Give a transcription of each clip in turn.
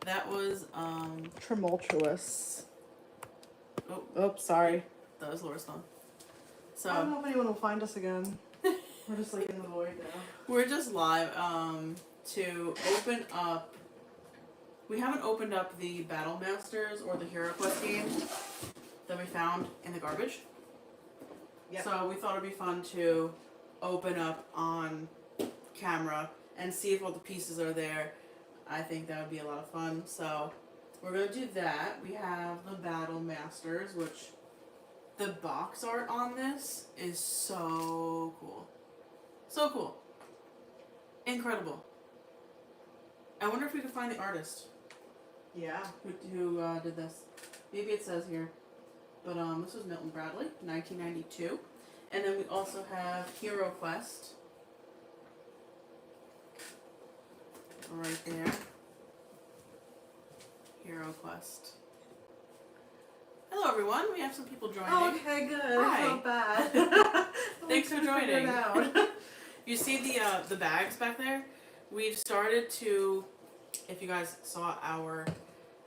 That was Tumultuous. oh, Oops, sorry. that was Laura's phone. So I don't know if anyone will find us again. We're just like in the void now. we're just live to open up. We haven't opened up the Battle Masters or the Hero Quest game that we found in the garbage. Yep. So we thought it'd be fun to open up on camera and see if all the pieces are there. I think that would be a lot of fun. So we're going to do that. We have the Battle Masters, which the box art on this is so cool. So cool. Incredible. I wonder if we could find the artist Yeah. who did this. Maybe it says here. But this was Milton Bradley, 1992. And then we also have Hero Quest. Right there. Hero Quest. Hello everyone, we have some people joining. Oh, okay, good. Hi. I felt bad. Thanks for joining. It out. You see the bags back there? We've started to, if you guys saw our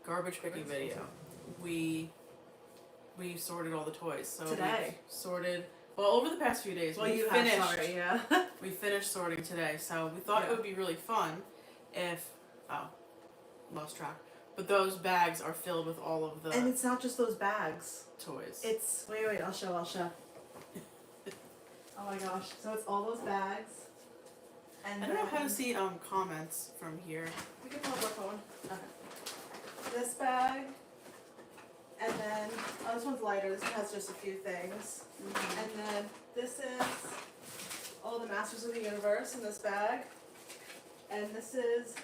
garbage picking video, we sorted all the toys. So Today. we sorted, well, over the past few days. Well, we you finished, have, sorry, yeah. We finished sorting today, so we thought it would be really fun if, lost track. But those bags are filled with all of the And it's not just those bags. toys. It's, wait, I'll show. Oh my gosh, so it's all those bags. And I don't know how to see comments from here. We can pull up our phone. Okay. This bag, and then, oh, this one's lighter, this one has just a few things. Mm-hmm. And then this is all the Masters of the Universe in this bag. And this is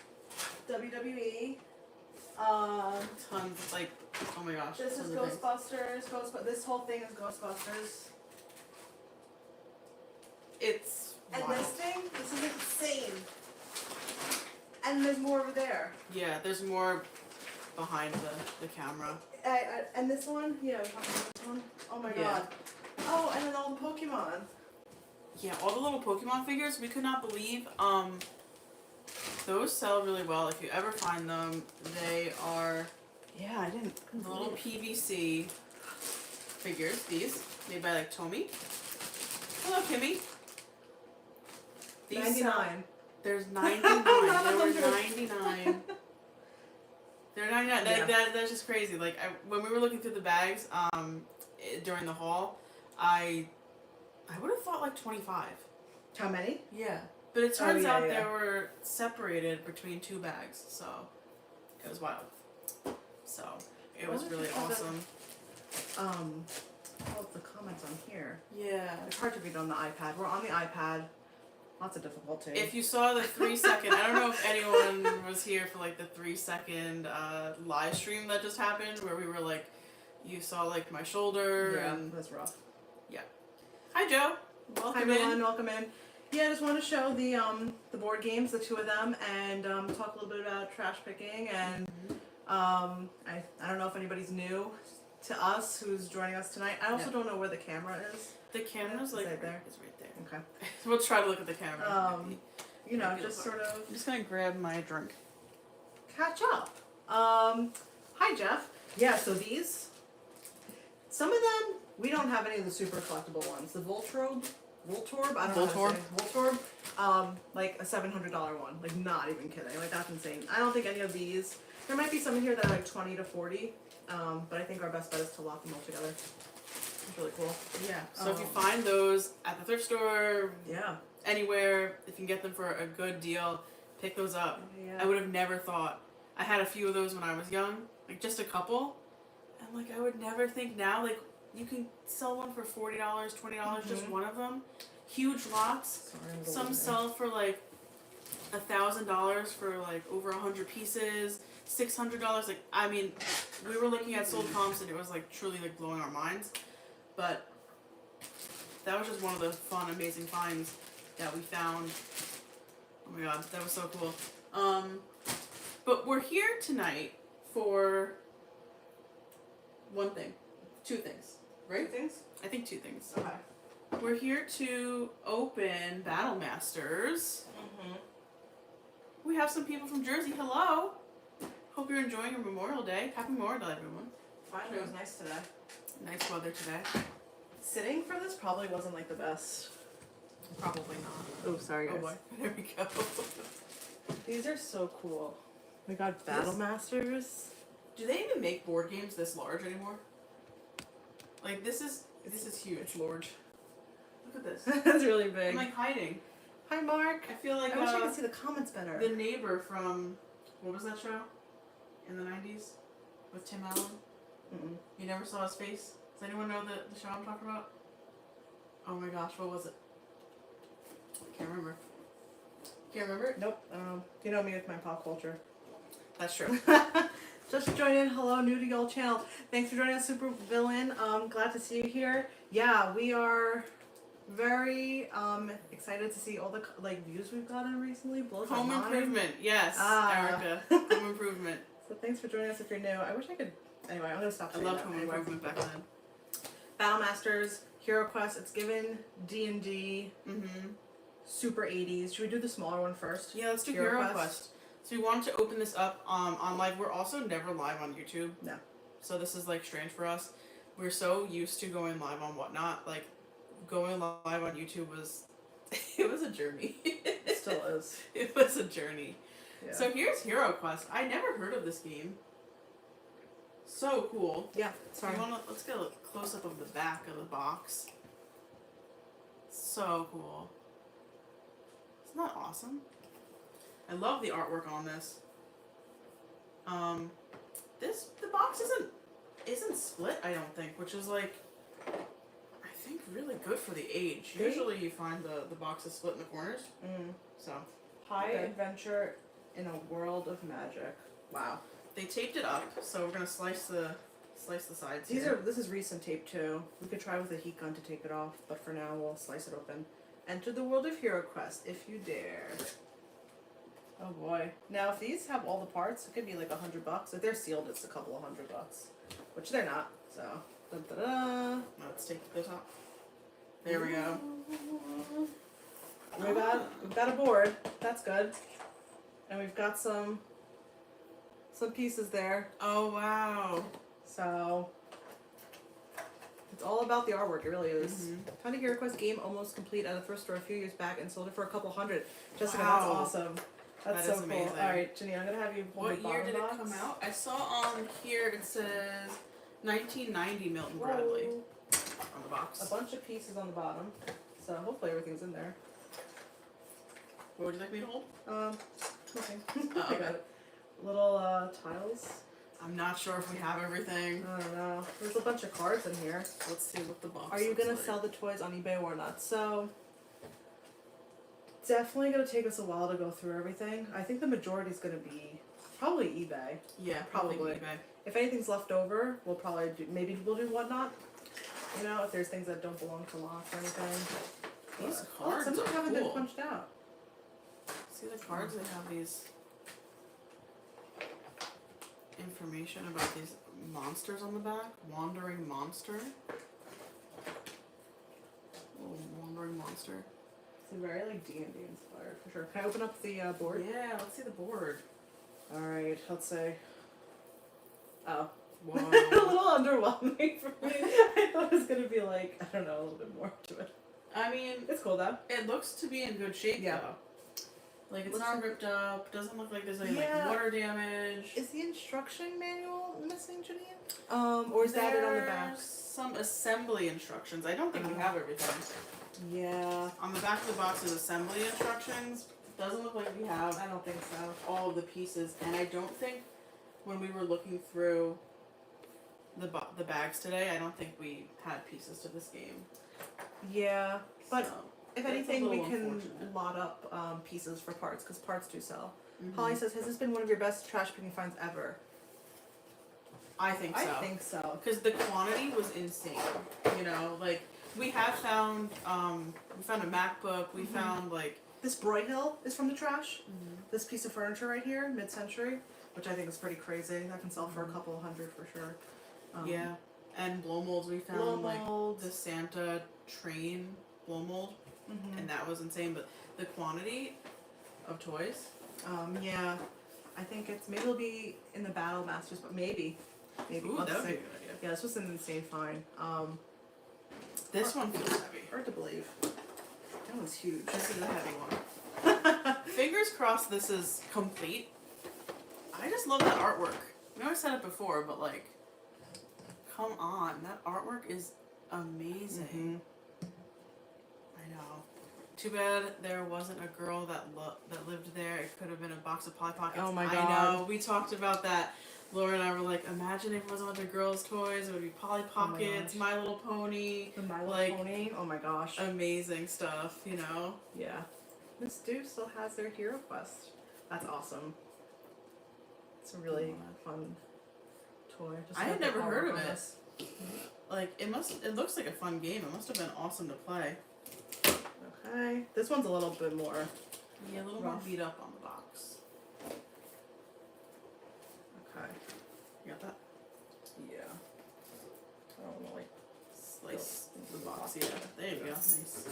WWE. Tons, like, oh my gosh. This is tons of things. Ghostbusters. This whole thing is Ghostbusters. It's And wild. this thing, this is insane. And there's more over there. Yeah, there's more behind the camera. And this one, yeah, we're talking about this one. Oh my Yeah. god. Oh, and then all the Pokemon. Yeah, all the little Pokemon figures, we could not believe. Those sell really well. If you ever find them, they are Yeah, I didn't. the little PVC figures. These made by like Tomy. Hello, Kimmy. These 99. There's 99. There were 99. They're 99. Yeah. That's just crazy. Like when we were looking through the bags, during the haul, I would have thought like 25. How many? Yeah. But it turns out yeah. they were separated between two bags, so it was wild. So it was really awesome. All of the comments on here. Yeah. It's hard to read on the iPad. We're on the iPad. Lots of difficulty. If you saw the 3-second, I don't know if anyone was here for like the 3-second live stream that just happened, where we were like, you saw like my shoulder. Yeah, And that's rough. yeah. Hi Joe. Welcome Hi everyone, in. welcome in. Yeah, I just want to show the board games, the two of them, and talk a little bit about trash picking. And I don't know if anybody's new to us who's joining us tonight. I also don't know where the camera is. The camera's like right there. It's right there. Okay. We'll try to look at the camera. You know, Maybe just it'll sort of I'm just gonna grab my drink. catch up. Hi Jeff. Yeah, so these, some of them, we don't have any of the super collectible ones. The Voltorb, I don't know how to say it. Voltorb, like a $700 one. Like, not even kidding. Like, that's insane. I don't think any of these, there might be some in here that are like 20 to 40, but I think our best bet is to lock them all together. It's really cool. Yeah. So if you find those at the thrift store, Yeah. anywhere, if you can get them for a good deal, pick those up. Yeah. I would have never thought. I had a few of those when I was young, like just a couple, and like I would never think now, like you can sell one for $40, $20, just one of them. Huge lots. Sorry, Some sell for like $1,000 for like over 100 pieces, $600. Like I mean, we were looking at sold comps and it was like truly like blowing our minds. But that was just one of the fun, amazing finds that we found. Oh my god, that was so cool. But we're here tonight for one thing, two things, right? Two things? I think two things. Okay. We're here to open Battle Masters. We have some people from Jersey. Hello. Hope you're enjoying your Memorial Day. Happy Memorial Day, everyone. Finally, it was nice today. Nice weather today. Sitting for this probably wasn't like the best. Probably not. Oh, sorry guys. Oh boy. There we go. These are so cool. We got Battle Masters. Do they even make board games this large anymore? Like this is huge. It's large. Look at this. That's really big. I'm like hiding. Hi, Mark. I feel like I wish I could see the comments better. the neighbor from what was that show in the 90s with Tim Allen? Mm-mm. You never saw his face. Does anyone know the show I'm talking about? Oh my gosh, what was it? Can't remember. Can't remember? Nope. You know me with my pop culture. That's true. Just join in. Hello, new to y'all channel. Thanks for joining us, Super Villain. Glad to see you here. Yeah, we are very excited to see all the views we've gotten recently. Blows Home my mind. Improvement. Yes, Ah. Erica. Home Improvement. So thanks for joining us if you're new. I wish I could. Anyway, I'm gonna stop I saying loved that. Home Anyway. Improvement back then. Battle Masters, Hero Quest. It's given D&D, Mm-hmm. super 80s. Should we do the smaller one first? Yeah, let's do Hero Quest. So we wanted to open this up on live. We're also never live on YouTube. No. So this is like strange for us. We're so used to going live on whatnot. Like going live on YouTube was it was a journey. It still is. It was a journey. Yeah. So here's Hero Quest. I never heard of this game. So cool. Yeah. Sorry. Let's get a close up of the back of the box. So cool. Isn't that awesome? I love the artwork on this. The box isn't split, I don't think, which is like I think really good for the age. Really? Usually you find the boxes split in the corners. So High Okay. adventure in a world of magic. Wow. they taped it up, so we're gonna slice the sides. This is recent tape too. We could try with a heat gun to take it off, but for now we'll slice it open. Enter the world of Hero Quest if you dare. Oh boy. Now if these have all the parts, it could be like $100. If they're sealed, it's a couple of $100. Which they're not. So dun, da, da. Let's take those out. There we go. We've got a board. That's good. And we've got some pieces there. Oh wow. So it's all about the artwork. It really is. Mhm. Found a Hero Quest game almost complete at a thrift store a few years back and sold it for a couple $100. Jessica, Wow. that's awesome. That's That so is cool. amazing. All right, Jenny, I'm gonna have you hold What the year bottom did it box. come out? I saw on here it says 1990 Milton Bradley Whoa. on the box. A bunch of pieces on the bottom, so hopefully everything's in there. What would you like me to hold? Okay. Oh, I got okay. it. Little tiles. I'm not sure if we have everything. I don't know. There's a bunch of cards in here. Let's see what the box. Are you looks gonna like. sell the toys on eBay or not? So definitely gonna take us a while to go through everything. I think the majority is gonna be probably eBay. Yeah, probably Probably. eBay. If anything's left over, we'll probably do. Maybe we'll do whatnot. You know, if there's things that don't belong to lots or anything. These But- cards some are haven't been cool. punched out. See the cards? They have these information about these monsters on the back. Wandering monster. Little wandering monster. It's very like D&D inspired for sure. Can I open up the board? Yeah, let's see the board. All right. Let's say. Oh. Whoa. a little underwhelming for me. I thought it was gonna be like I don't know a little bit more to it. I mean, It's cool though. it looks to be in good shape Yeah. though. Like it's Looks not like- ripped up. Doesn't look like there's any Yeah. like water damage. Is the instruction manual missing, Janine? Or is that it on the back? There's some assembly instructions. I don't think we Oh. have everything. Yeah. On the back of the box is assembly instructions. Doesn't look like we have I don't think so. all of the pieces, and I don't think when we were looking through the bags today, I don't think we had pieces to this game. Yeah. But So, if that's a anything, we little can unfortunate. lot up pieces for parts because parts do sell. mhm. Holly says, "Has this been one of your best trash picking finds ever?" I think so. I think so. Because the quantity was insane. You know, like we have found we found a MacBook. We Mhm. found like This Broyhill is from the trash. This piece of furniture right here, mid-century, which I think is pretty crazy. That can sell for a couple $100 for sure. yeah, and blow molds. We found Blow like molds. the Santa train blow mold, Mhm. and that was insane. But the quantity of toys. Yeah. I think maybe it'll be in the Battle Masters, but maybe. Ooh, Let's that would be see. a good idea. Yeah, this was an insane find. This one feels heavy. Hard to believe. That one's huge. This is a heavy one. Fingers crossed this is complete. I just love that artwork. I know I said it before, but like, come on, that artwork is amazing. I know. Too bad there wasn't a girl that lived there. It could have been a box of Polly Pockets. Oh my I God. know. We talked about that. Laura and I were like, imagine if it wasn't a bunch of girls' toys. It would be Polly Pockets, gosh. My Little Pony. The My Little Like, Pony. Oh my gosh. amazing stuff, you know? Yeah. Miss Do still has their Hero Quest. That's awesome. It's a really fun toy. Just I had like the never heard artwork of on it. this. Like, it looks like a fun game. It must have been awesome to play. Okay. This one's a little bit more. Yeah, a little more Rough. beat up on the box. Okay. You got that? Yeah. I don't know, like. Slice the box, yeah. There you go. Nice.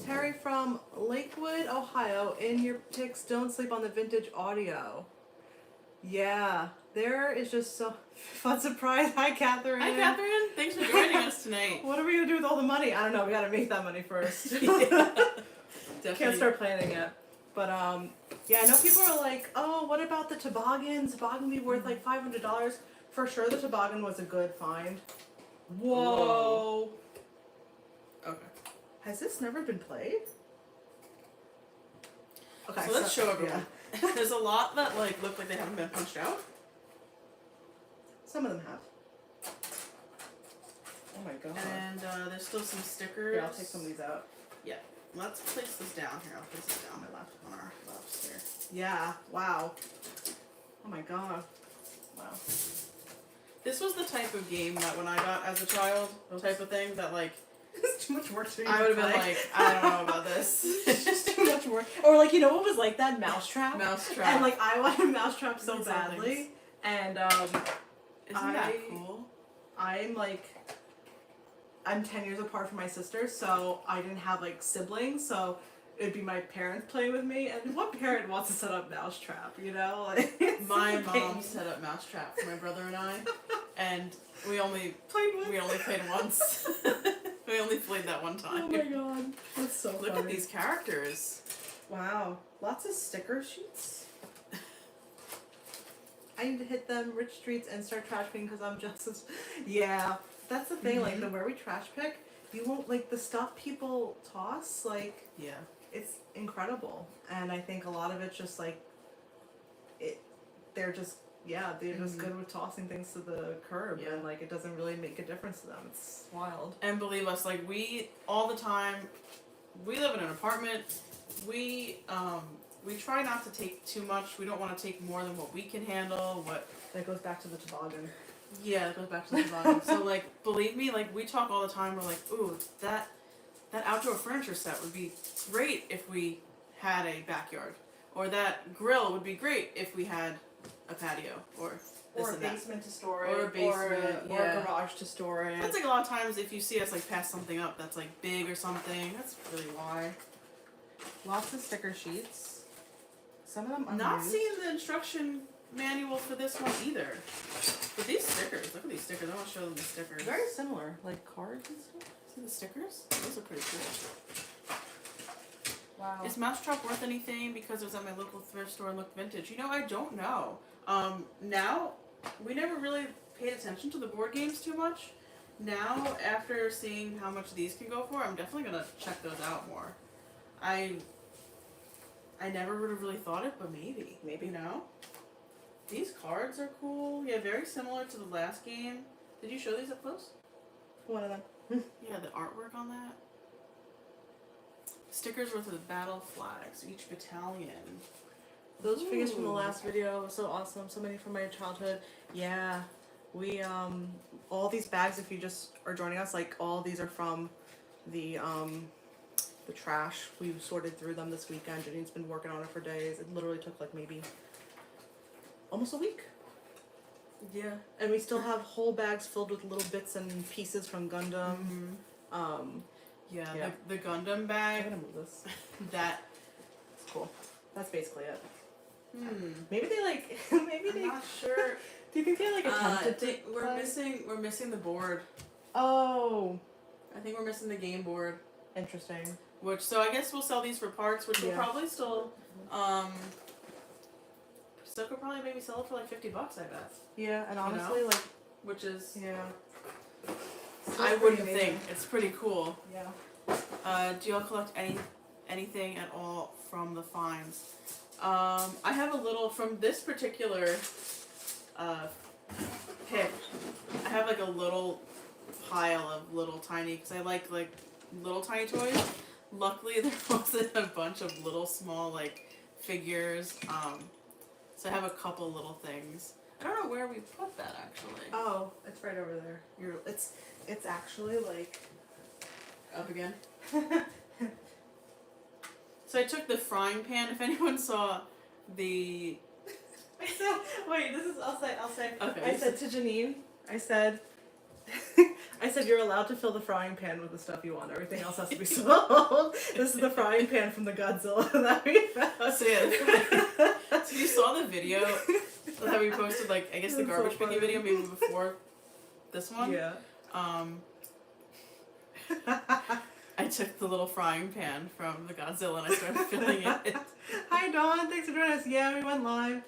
Terry from Lakewood, Ohio. In your picks, don't sleep on the vintage audio. Yeah, there is just so fun surprise. Hi, Catherine. Hi, Catherine. Thanks for joining us tonight. What are we gonna do with all the money? I don't know. We gotta make that money first. Definitely. Can't start planning yet. But yeah, I know people are like, oh, what about the toboggan? Toboggan be worth like $500. For sure, the toboggan was a good find. Whoa. Okay. Has this never been played? Okay, So let's show everyone. yeah. There's a lot that like look like they haven't been punched out. Some of them have. Oh my god. And there's still some stickers. Here, I'll take some of these out. Yeah. Let's place this down here. I'll place it down my left on our lefts here. Yeah, wow. Oh my god. Wow. This was the type of game that when I got as a child, type of thing that like It's too much work to I would have been like, I don't know about this. It's just too much work. Or like, you know what was like that? Mousetrap? Mousetrap. And like I wanted Mousetrap so These badly. things. And Isn't that cool? I'm 10 years apart from my sister, so I didn't have like siblings, so it'd be my parents playing with me, and what parent wants to set up Mousetrap, you know? Like, it's My so mom pain. set up Mousetrap for my brother and I, and we only Played played once. We only played that one time. Oh my god, that's so Look funny. at these characters. Wow, lots of sticker sheets. I need to hit them rich streets and start trash picking because I'm just as... Yeah, that's the thing, like the where we trash pick, you won't, like the stuff people toss, like, Yeah. it's incredible. And I think a lot of it's just like, they're just good with tossing things to the curb, Yeah. and like it doesn't really make a difference to them. It's wild. And believe us, like we all the time, we live in an apartment. We try not to take too much. We don't want to take more than what we can handle. That goes back to the toboggan. Yeah, it goes back to the volume. So like, believe me, like we talk all the time. We're like, ooh, that outdoor furniture set would be great if we had a backyard, or that grill would be great if we had a patio, or this Or a and that. basement to store Or a it, basement, or yeah. a garage to store it. That's like a lot of times if you see us like pass something up that's like big or something. That's really why. Lots of sticker sheets. Some of them are Not seeing the instruction manual for this one either. But these stickers, look at these stickers. I want to show them the stickers. very similar, like cards and stuff. See the stickers? Those are pretty cool. Wow. Is Mousetrap worth anything because it was at my local thrift store and looked vintage? You know, I don't know. Now, we never really paid attention to the board games too much. Now, after seeing how much these can go for, I'm definitely going to check those out more. I never would have really thought it, but maybe. Maybe. You know? These cards are cool. Yeah, very similar to the last game. Did you show these up close? One of them. Yeah, the artwork on that. Stickers with the battle flags, each battalion. Those figures from the Ooh. last video were so awesome. So many from my childhood. Yeah, we all these bags. If you just are joining us, like all these are from the trash. We sorted through them this weekend. Janine's been working on it for days. It literally took like maybe almost a week. Yeah. And we still have whole bags filled with little bits and pieces from Gundam. Yeah, Yeah. The Gundam I'm bag, gonna move this. that, It's cool. That's basically it. Maybe they like. Maybe I'm they. not sure. Do you think they like attempted to? We're missing the board. Oh, I think we're missing the game board. interesting. Which, so I guess we'll sell these for parts, which will probably still could probably maybe sell it for like $50, I bet. Yeah, and You honestly, know? like, Which is yeah. I wouldn't think. It's pretty cool. Yeah. Do y'all collect anything at all from the finds? I have a little from this particular pick. I have like a little pile of little tiny, because I like little tiny toys. Luckily, there wasn't a bunch of little small like figures. So I have a couple little things. I don't know where we put that actually. Oh, it's right over there. It's actually like Up again. So I took the frying pan. If anyone saw the. I said, wait, I'll say. Okay. I said to Janine, I said, you're allowed to fill the frying pan with the stuff you want. Everything else has to be sold. This is the frying pan from the Godzilla that we found. So yeah. So you saw the video that we posted, like, I guess the That's so garbage picking funny. video maybe before this one? Yeah. I took the little frying pan from the Godzilla and I started filling it. Hi Dawn, thanks for joining us. Yeah, we went live.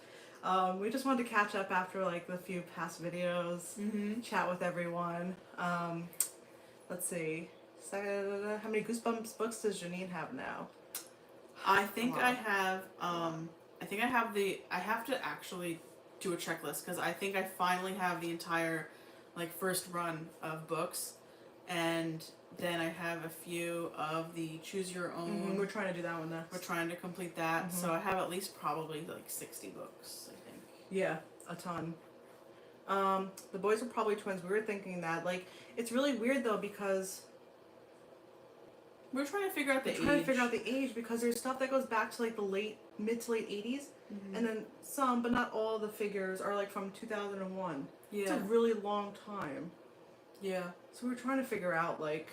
We just wanted to catch up after like the few past videos, chat with everyone. Let's see. How many Goosebumps books does Janine have now? I think I have, I have to actually do a checklist because I think I finally have the entire, like, first run of books, and then I have a few of the choose your own. We're trying to do that one next. We're trying to complete that, so I have at least probably like 60 books, I think. Yeah, a ton. The boys were probably twins. We were thinking that. Like, it's really weird though because We're trying to figure out the age. trying to figure out the age because there's stuff that goes back to like the mid to late 80s, and then some, but not all the figures are like from 2001. It's a really long time. Yeah. So we were trying to figure out like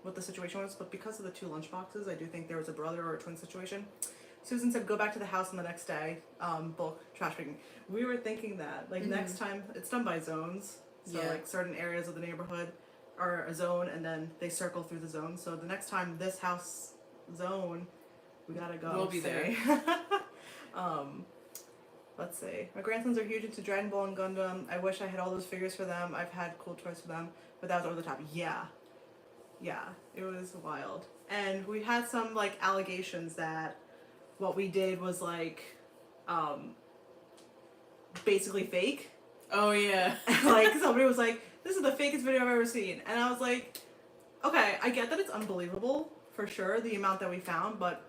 what the situation was, but because of the 2 lunchboxes, I do think there was a brother or a twin situation. Susan said go back to the house on the next day, bulk trash picking. We were thinking that like next time it's done by zones, so like certain areas of the neighborhood are a zone, and then they circle through the zone. So the next time this house zone, we gotta go. We'll be there. Let's see. My grandsons are huge into Dragon Ball and Gundam. I wish I had all those figures for them. I've had cool toys for them, but that was over the top. Yeah, it was wild. And we had some like allegations that what we did was like basically fake. Oh yeah. Like somebody was like, "This is the fakest video I've ever seen," and I was like, "Okay, I get that it's unbelievable for sure the amount that we found, but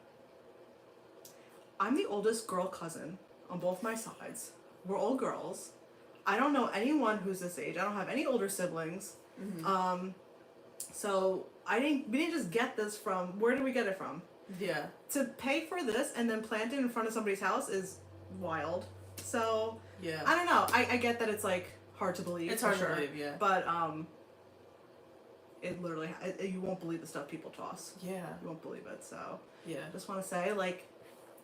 I'm the oldest girl cousin on both my sides. We're all girls. I don't know anyone who's this age. I don't have any older siblings. So we didn't just get this from. Where did we get it from? Yeah. To pay for this and then plant it in front of somebody's house is wild. So Yeah. I don't know. I get that it's like hard to believe. It's for hard sure, to believe, yeah. But it literally you won't believe the stuff people toss. Yeah. You won't believe it. So Yeah. just want to say like.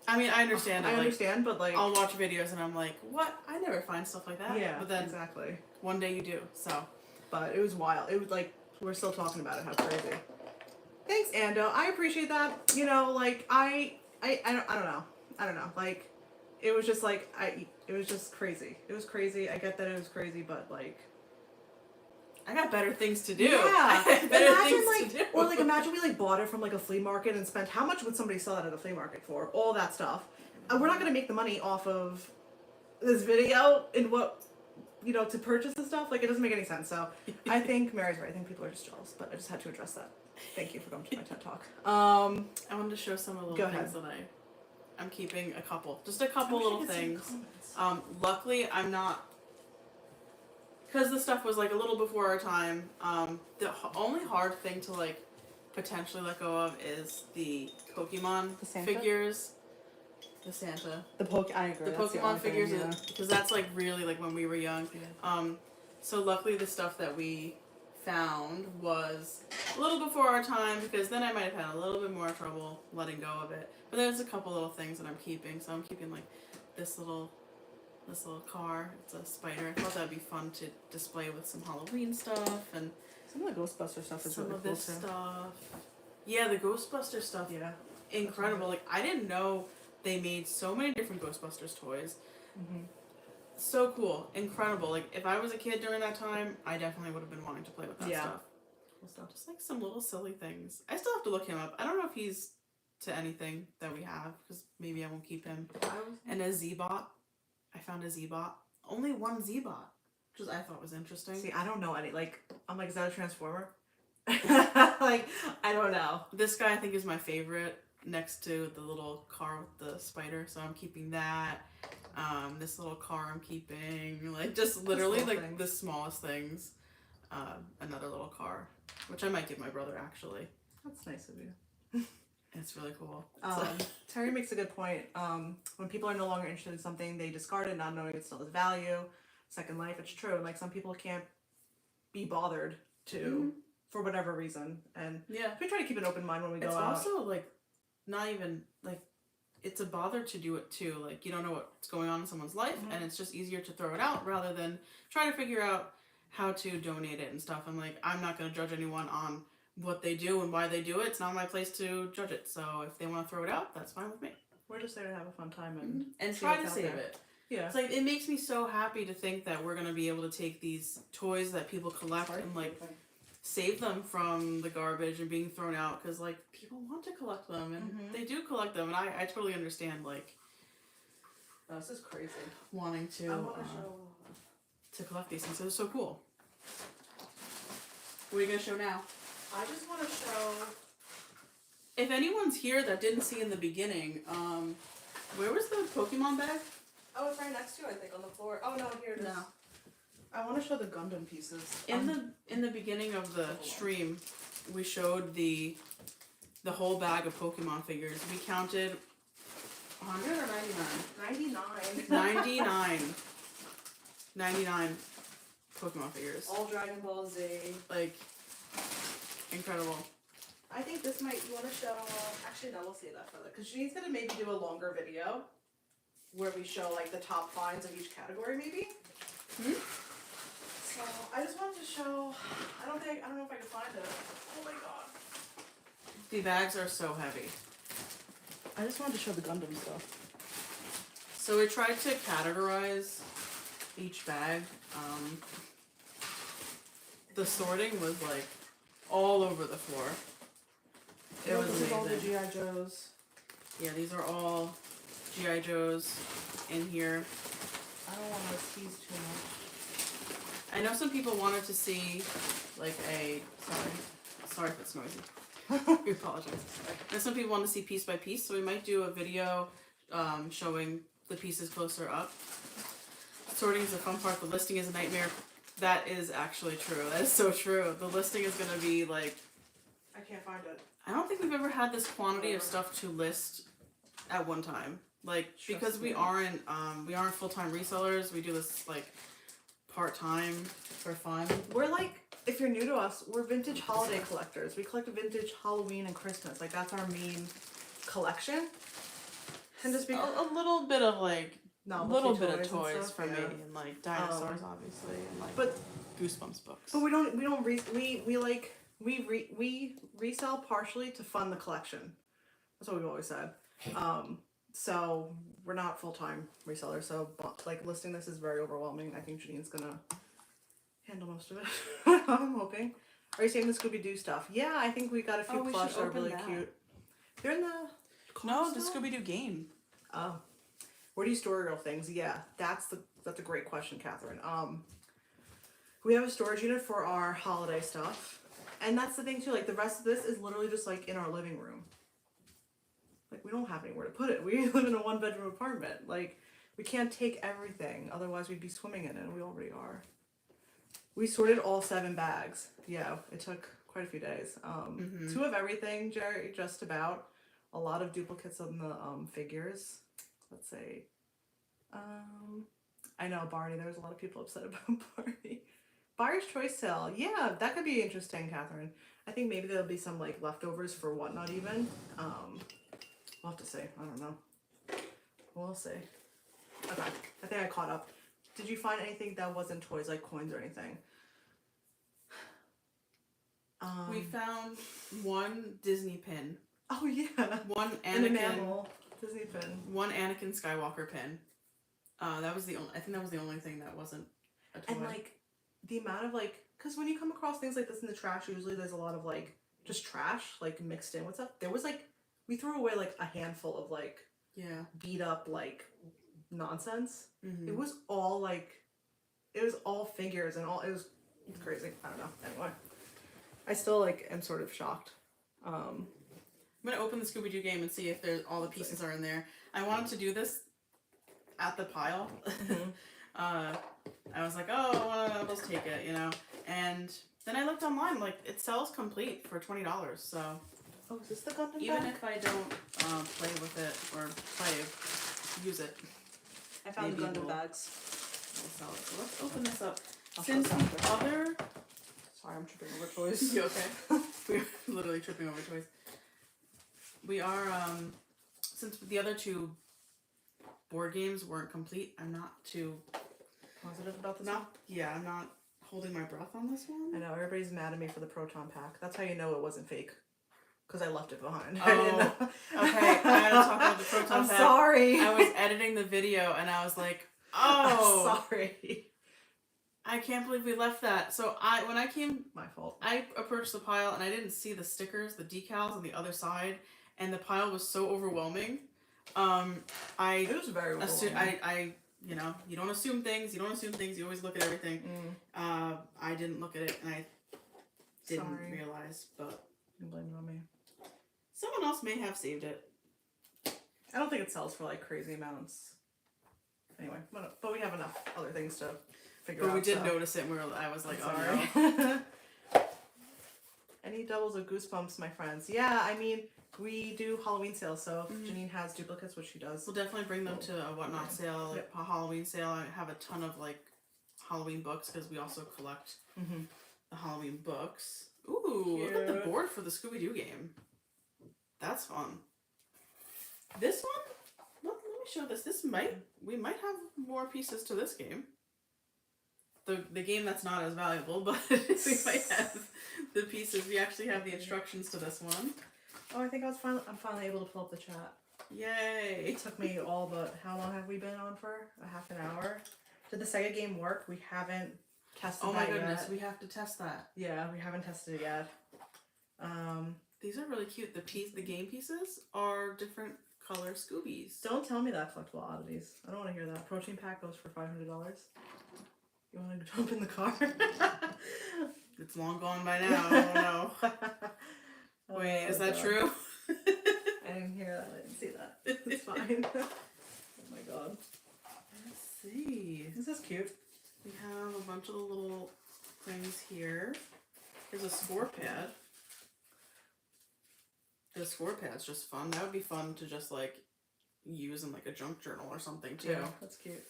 I mean, I understand. I understand, but like. I'll watch videos and I'm like, what? I never find stuff like that. Yeah. But then exactly. one day you do. So. But it was wild. It was like we're still talking about it. How crazy. Thanks, Ando. I appreciate that. You know, like I don't know. Like, it was just like it was just crazy. It was crazy. I get that it was crazy, but like. I got better things to do. Yeah. Better imagine things like, to do. or like imagine we like bought it from like a flea market and spent how much would somebody sell it at a flea market for? All that stuff. And we're not gonna make the money off of this video in what. To purchase the stuff, like, it doesn't make any sense. So, I think Mary's right. I think people are just jealous, but I just had to address that. Thank you for coming to my TED Talk. I wanted to show some of the Go little things ahead. that I'm keeping a couple. Just a couple little things. Luckily, I'm not... Because the stuff was, like, a little before our time, the only hard thing to, like, potentially let go of is the Pokemon The Santa? figures. The Santa. I agree. The Pokemon figures, because that's like really like when we were young. So luckily the stuff that we found was a little before our time, because then I might have had a little bit more trouble letting go of it. But there's a couple little things that I'm keeping. So I'm keeping like this little car. It's a spider. I thought that'd be fun to display with some Halloween stuff and Some of the Ghostbuster stuff is some really of cool this too. stuff. Yeah, the Ghostbuster stuff. Yeah. Incredible. Like, I didn't know they made so many different Ghostbusters toys. Mm-hmm. So cool. Incredible. Like, if I was a kid during that time, I definitely would have been wanting to play with that stuff. Cool stuff. Just like some little silly things. I still have to look him up. I don't know if he's to anything that we have, because maybe I won't keep him. And a Z-Bot. I found a Z-Bot. Only one Z-Bot, which I thought was interesting. See, I don't know any. Like, I'm like, is that a Transformer? Like, I don't know. This guy I think is my favorite, next to the little car with the spider, so I'm keeping that. This little car I'm keeping, like, just literally like things. the smallest things. Another little car, which I might give my brother actually. That's nice of you. It's really cool. Terry makes a good point. When people are no longer interested in something, they discard it, not knowing it still has value. Second life, it's true. Like, some people can't be bothered to, for whatever reason. And Yeah. we try to keep an open mind when we go It's out. also like not even like it's a bother to do it too. Like, you don't know what's going on in someone's life, and it's just easier to throw it out rather than try to figure out how to donate it and stuff. I'm like, I'm not going to judge anyone on what they do and why they do it. It's not my place to judge it. So if they want to throw it out, that's fine with me. We're just there to have a fun time and see try to what's out save there. it. Yeah. It's like, it makes me so happy to think that we're going to be able to take these toys that people collect and like save them from the garbage and being thrown out, because like people want to collect them and they do collect them, and I totally understand like Oh, this is crazy. wanting to I want to show. to collect these things. So it's so cool. What are you gonna show now? I just want to show. If anyone's here that didn't see in the beginning, where was the Pokemon bag? Oh, it's right next to you, I think, on the floor. Oh no, here it is. No. I want to show the Gundam pieces. In the beginning of the stream, we showed the whole bag of Pokemon figures. We counted 100 or 99? 99. 99 Pokemon figures. All Dragon Ball Z. Like, incredible. I think this might, you want to show, actually no, we'll see that further, because Janine's going to maybe do a longer video where we show like the top finds of each category maybe. So I just wanted to show, I don't know if I can find it. Oh my god. The bags are so heavy. I just wanted to show the Gundam stuff. So we tried to categorize each bag. The sorting was like all over the floor. It was This is all the amazing. G.I. Joes. Yeah, these are all G.I. Joes in here. I don't want to tease too much. I know some people wanted to see like a sorry if it's noisy. We apologize. I know some people want to see piece by piece, so we might do a video showing the pieces closer up. Sorting is a fun part. The listing is a nightmare. That is actually true. That is so true. The listing is gonna be like, I can't find it. I don't think we've ever had this quantity of stuff to list at one time. Like, because we aren't full-time resellers. We do this like part-time for fun. We're like, if you're new to us, we're vintage holiday collectors. We collect vintage Halloween and Christmas. Like, that's our main collection. And just because A little bit of like a little bit of and toys stuff, for me, yeah. and like dinosaurs, obviously, and like But Goosebumps books. we resell partially to fund the collection. That's what we've always said. So we're not full-time resellers. So like listing this is very overwhelming. I think Janine's gonna handle most of it. I'm hoping. Are you saying the Scooby-Doo stuff? Yeah, I think we got a few we plush should that are open really that. cute. They're in the No, the still? Scooby-Doo game. Oh, where do you store real things? Yeah, that's a great question, Catherine. We have a storage unit for our holiday stuff, and that's the thing too. Like, the rest of this is literally just like in our living room. Like, we don't have anywhere to put it. We live in a 1-bedroom apartment. Like, we can't take everything, otherwise we'd be swimming in it, and we already are. We sorted all 7 bags. Yeah, it took quite a few days. 2 of everything, Jerry, just about. A lot of duplicates on the figures. Let's see. I know Barney. There was a lot of people upset about Barney. Buyer's choice sale. Yeah, that could be interesting, Catherine. I think maybe there'll be some like leftovers for whatnot even. We'll have to see. I don't know. We'll see. Okay, I think I caught up. Did you find anything that wasn't toys, like coins or anything? We found one Disney pin, Oh yeah. one An Anakin, enamel Disney pin. one Anakin Skywalker pin. That was the only. I think that was the only thing that wasn't a toy. And like the amount of like, because when you come across things like this in the trash, usually there's a lot of like just trash like mixed in with stuff. There was like we threw away like a handful of like yeah. beat up like nonsense. Mm-hmm. It was all like, it was all figures and all. It was crazy. I don't know. Anyway, I still like am sort of shocked. I'm gonna open the Scooby Doo game and see if there's all the pieces are in there. I wanted to do this at the pile. Mm-hmm. I was like, oh, I'll just take it, you know. And then I looked online, like it sells complete for $20. So Oh, is this the Gundam even bag? if I don't play with it or use it, I found the maybe Gundam we'll- bags. I'll sell it. So let's open this up. I'll show Since them the after. other, Sorry, I'm tripping over toys. you okay? We're literally tripping over toys. We are since the other two board games weren't complete, I'm not too Positive about this one? I'm not holding my breath on this I one. know, everybody's mad at me for the Proton Pack. That's how you know it wasn't fake. Because I left it behind. Oh, I didn't know. okay, I gotta talk about the Proton I'm Pack. sorry. I was editing the video and I was like, oh, I'm sorry. I can't believe we left that. So when I came, My fault. I approached the pile and I didn't see the stickers, the decals on the other side, and the pile was so overwhelming. I It was very assume overwhelming. I you know, you don't assume things. You always look at everything. I didn't look at it and I didn't Sorry. realize, but You can blame it on me. someone else may have saved it. I don't think it sells for like crazy amounts. Anyway, but we have enough other things to figure out. But we did so. notice it and I was like, I'm oh sorry. no. Any doubles of Goosebumps, my friends? Yeah, I mean, we do Halloween sales, so if Janine has duplicates, which she does. We'll definitely bring them to a whatnot sale, like Yep. a Halloween sale. I have a ton of like Halloween books because we also collect the Halloween books. Ooh, look at the Cute. board for the Scooby Doo game. That's fun. This one, let me show this. We might have more pieces to this game. The game that's not as valuable, but we might have the pieces. We actually have the instructions to this one. Oh, I think I'm finally able to pull up the chat. Yay! It took me all but, how long have we been on for? A half an hour? Did the Sega game work? We haven't tested Oh my that goodness, yet. we have to test that. Yeah, we haven't tested it yet. These are really cute. The game pieces are different color Scoobies. Don't tell me that collectible oddities. I don't want to hear that. Protein pack goes for $500. You want to jump in the car? It's long gone by now. Oh no. Wait, is that God. true? I didn't hear that. I didn't see that. It's fine. Oh my god. Let's see. This is cute. We have a bunch of the little things here. Here's a score pad. The score pad's just fun. That would be fun to just like use in like a junk journal or something too. Yeah, that's cute.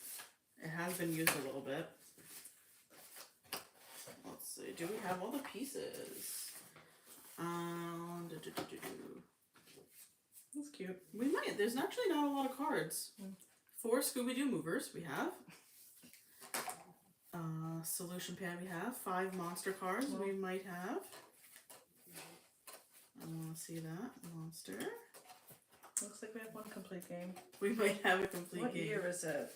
It has been used a little bit. Let's see. Do we have all the pieces? That's cute. We might. There's actually not a lot of cards. 4 Scooby-Doo movers we have. Solution pad we have. 5 monster cards we might have. I want to see that. Monster. Looks like we have one complete game. We might have a complete What game. year is it?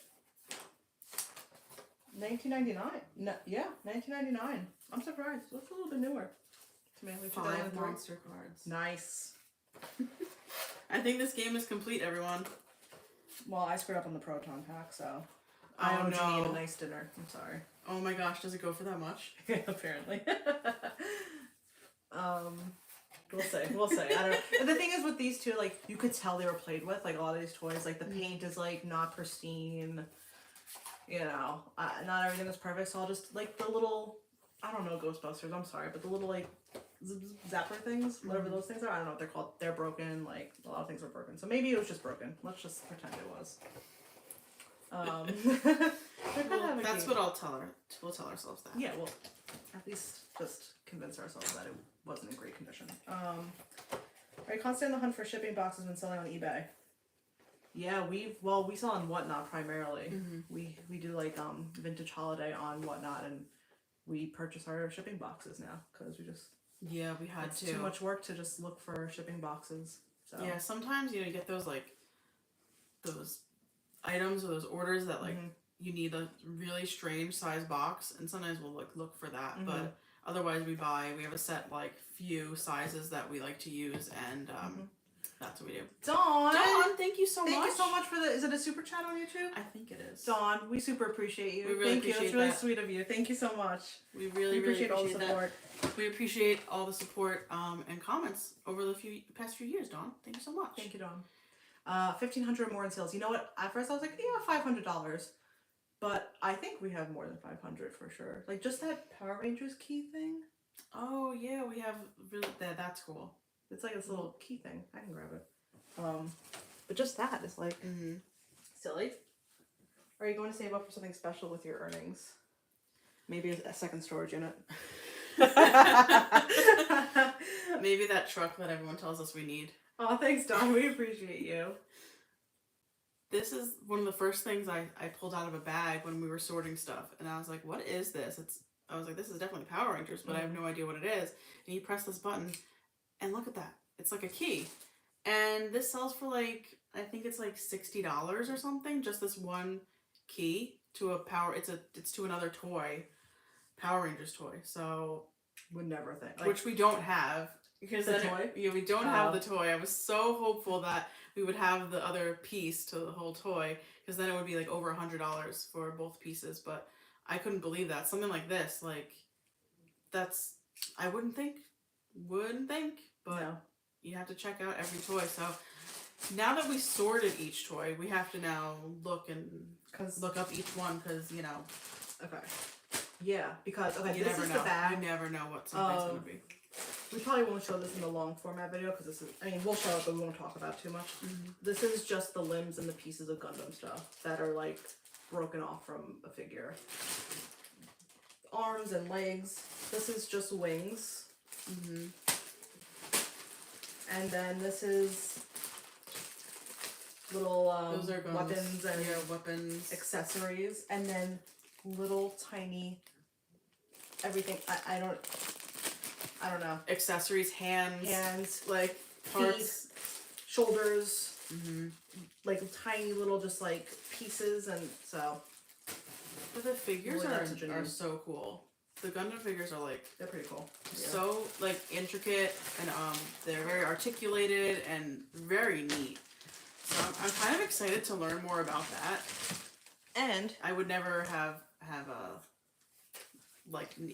1999. No, yeah, 1999. I'm surprised. Looks a little bit newer to me. Like 5 2003. monster cards. Nice. I think this game is complete, everyone. Well, I screwed up on the Proton pack, so Oh, I owe Janine no. a nice dinner. I'm sorry. Oh my gosh, does it go for that much? Apparently. We'll say. I don't know. And the thing is with these two, like, you could tell they were played with. Like, a lot of these toys, like, the paint is, like, not pristine. You know, not everything is perfect. So I'll just, like, the little, I don't know Ghostbusters, I'm sorry, but the little, like, zapper things, whatever those things are, I don't know what they're called. They're broken. Like, a lot of things were broken. So maybe it was just broken. Let's just pretend it was. That's what I'll tell her. We'll tell ourselves that. Yeah, well, at least just convince ourselves that it wasn't in great condition. Are you constantly on the hunt for shipping boxes when selling on eBay? Yeah, we sell on Whatnot primarily. Mm-hmm. We do like vintage holiday on Whatnot, and we purchase our shipping boxes now because we just Yeah, we had it's to. too much work to just look for shipping boxes. So Yeah, sometimes you get those like those items or those orders that like you need a really strange size box, and sometimes we'll like look for that. But otherwise, we have a set like few sizes that we like to use, and that's what we do. Dawn, Thank you so much. thank you so much for the. Is it a super chat on YouTube? I think it is. Dawn, we super appreciate you. We really Thank you. appreciate It's really that. sweet of you. Thank you so much. We really appreciate all the that. support. We appreciate all the support and comments over the past few years, Dawn. Thank you so much. Thank you, Dawn. 1,500 more in sales. You know what? At first I was like, yeah, $500, but I think we have more than 500 for sure. Like just that Power Rangers key thing. Oh yeah, we have really that. That's cool. It's like this little key thing. I can grab it. But just that is like silly. Are you going to save up for something special with your earnings? Maybe a second storage unit. Maybe that truck that everyone tells us we need. Oh, thanks, Dawn. We appreciate you. This is one of the first things I pulled out of a bag when we were sorting stuff, and I was like, "What is this?" I was like, "This is definitely Power Rangers," but I have no idea what it is. And you press this button, and look at that. It's like a key, and this sells for like I think it's like $60 or something. Just this one key to a power. It's to another toy, Power Rangers toy. So would never think. Which we don't have. Because the toy? Yeah, we don't have the toy. I was so hopeful that we would have the other piece to the whole toy, because then it would be like over $100 for both pieces. But I couldn't believe that. Something like this, like that's I wouldn't think, but No. you have to check out every toy. So now that we sorted each toy, we have to now look up each one because Okay. Yeah, because you this never is know. the bag. You never know what something's gonna be. We probably won't show this in the long format video because this is, we'll show it, but we won't talk about it too much. This is just the limbs and the pieces of Gundam stuff that are like broken off from a figure. Arms and legs. This is just wings. And then this is little Those are guns. weapons and weapons, accessories, and then little tiny everything. I don't know. Accessories, hands, like parts, feet, shoulders, like tiny little just like pieces, and so. But the figures Really are so cool. The Gundam figures are like they're pretty cool. Yeah. so like intricate, and they're very articulated and very neat. So I'm kind of excited to learn more about that. And I would never have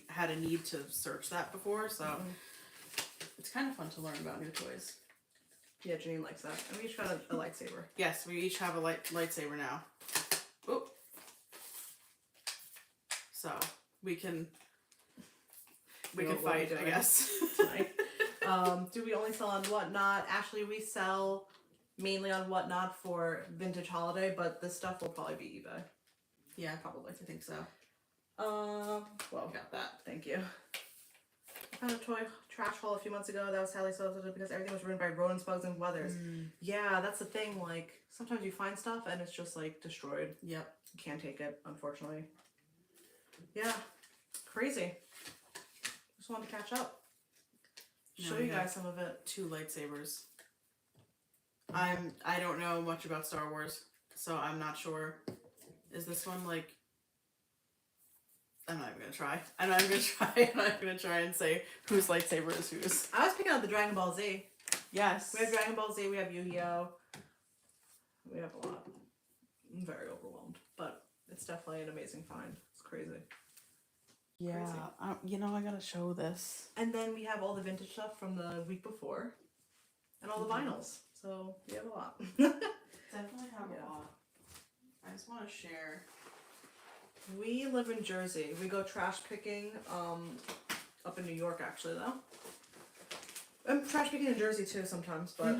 had a need to search that before, so it's kind of fun to learn about new toys. Yeah, Janine likes that. And we each got a lightsaber. Yes, we each have a lightsaber now. Oop. So we can fight, I guess. Tonight. Do we only sell on Whatnot? Actually, we sell mainly on Whatnot for vintage holiday, but this stuff will probably be eBay. Yeah, probably. I think so. Well, Got that. thank you. I found a toy trash haul a few months ago that was sadly sold because everything was ruined by rodents, bugs, and weathers. Yeah, that's the thing. Like, sometimes you find stuff and it's just, like, destroyed. Yep. You can't take it, unfortunately. Yeah. Crazy. Just wanted to catch up. Show you guys some of it. 2 lightsabers. I don't know much about Star Wars, so I'm not sure. Is this one, like... I'm not even gonna try. I'm not gonna try and say whose lightsaber is whose. I was picking out the Dragon Ball Z. Yes. We have Dragon Ball Z, we have Yu-Gi-Oh! We have a lot. I'm very overwhelmed, but it's definitely an amazing find. It's crazy. Yeah. I gotta show this. And then we have all the vintage stuff from the week before, and all the vinyls. So we have a lot. Definitely have a lot. I just want to share. We live in Jersey. We go trash picking up in New York, actually, though. I'm trash picking in Jersey, too, sometimes, but...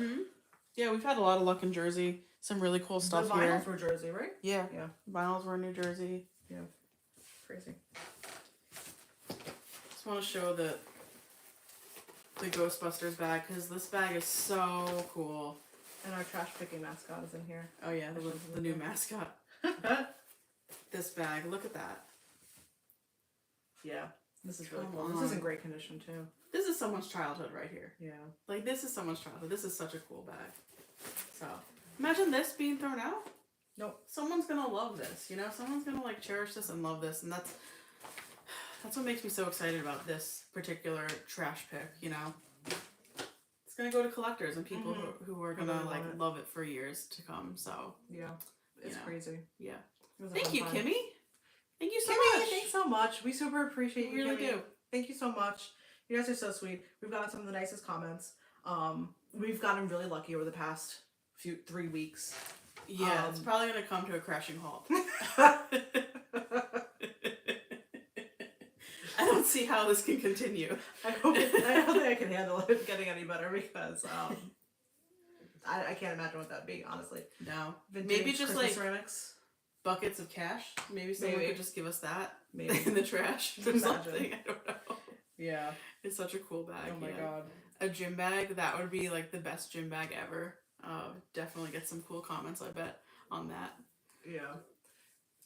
Yeah, we've had a lot of luck in Jersey. Some really cool stuff here. The vinyls were Jersey, right? Yeah. Yeah. Vinyls were New Jersey. Yeah. Crazy. Just want to show the Ghostbusters bag, because this bag is so cool. And our trash picking mascot is in here. Oh yeah, the new mascot. This bag, look at that. Yeah, this is really Come cool. This is in on. great condition too. This is someone's childhood right here. Yeah. Like, this is someone's childhood. This is such a cool bag. So, imagine this being thrown out. Nope. Someone's gonna love this, you know? Someone's gonna, like, cherish this and love this. And that's what makes me so excited about this particular trash pick, you know? It's gonna go to collectors and people who are gonna, really like, want it. love it for years to come. So, Yeah. It's Yeah. crazy. yeah. It was a Thank fun you, time. Kimmy. Thank you so Kimmy, much. thanks so much. We super appreciate We you. really Kimmy. do. Thank you so much. You guys are so sweet. We've gotten some of the nicest comments. We've gotten really lucky over the past 3 weeks. Yeah, it's probably gonna come to a crashing halt. I don't see how this can continue. I don't think I can handle it getting any better because I can't imagine what that'd be, honestly. No. Vintage Maybe just Christmas like ceramics. buckets of cash. Maybe someone Maybe. could just give us that Maybe. in the trash or Imagine. something. I don't know. Yeah. It's such a cool bag. Oh my yeah. god. A gym bag, that would be like the best gym bag ever. Definitely get some cool comments, I bet, on that. Yeah.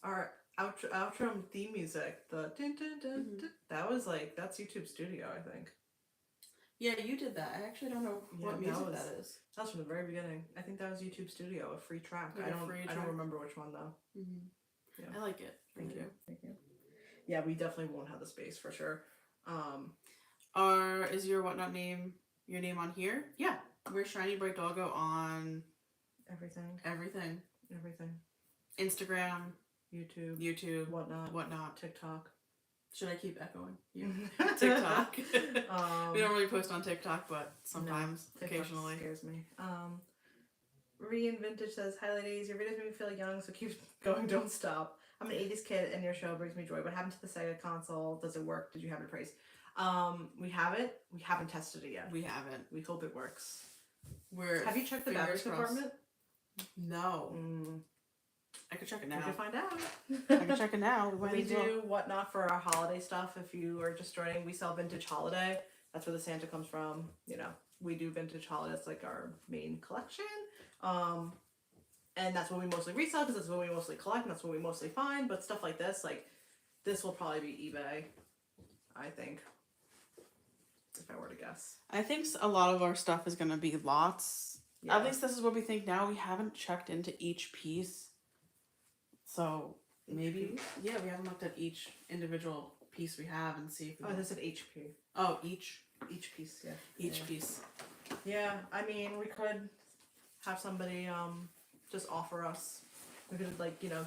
Our outro theme music, the dun, dun, dun, dun, that's YouTube Studio, I think. Yeah, you did that. I actually don't know Yeah, what that music was- that is. That was from the very beginning. I think that was YouTube Studio, a free track. Like I a don't free I track? don't remember which one though. Yeah. I like it. Thank you. Yeah, we definitely won't have the space for sure. Is your whatnot name your name on here? Yeah. We're Shiny Bright Doggo on Everything. everything. Instagram, YouTube, whatnot. TikTok. Should I keep echoing you? TikTok. We don't really post on TikTok, but sometimes, TikTok occasionally. scares me. Reinvintage says, "Hi ladies, your videos make me feel young, so keep going, don't stop. I'm an 80s kid and your show brings me joy. What happened to the Sega console? Does it work? Did you have it praised?" We haven't. We haven't tested it yet. We haven't. We hope it works. Have you checked the battery compartment? No. I could check it We now. can find out. I can check it now. We do whatnot for our holiday stuff. If you are just joining, we sell Vintage Holiday. That's where the Santa comes from. You know, we do Vintage Holiday. It's like our main collection. And that's what we mostly resell because that's what we mostly collect and that's what we mostly find. But stuff like this will probably be eBay, I think. If I were to guess. I think a lot of our stuff is going to be lots. Yeah. At least this is what we think now. We haven't checked into each piece. So maybe, yeah, we haven't looked at each individual piece we have and see if we Oh, this is HP. Oh, each piece, yeah. Each piece. Yeah, I mean, we could have somebody just offer us. We could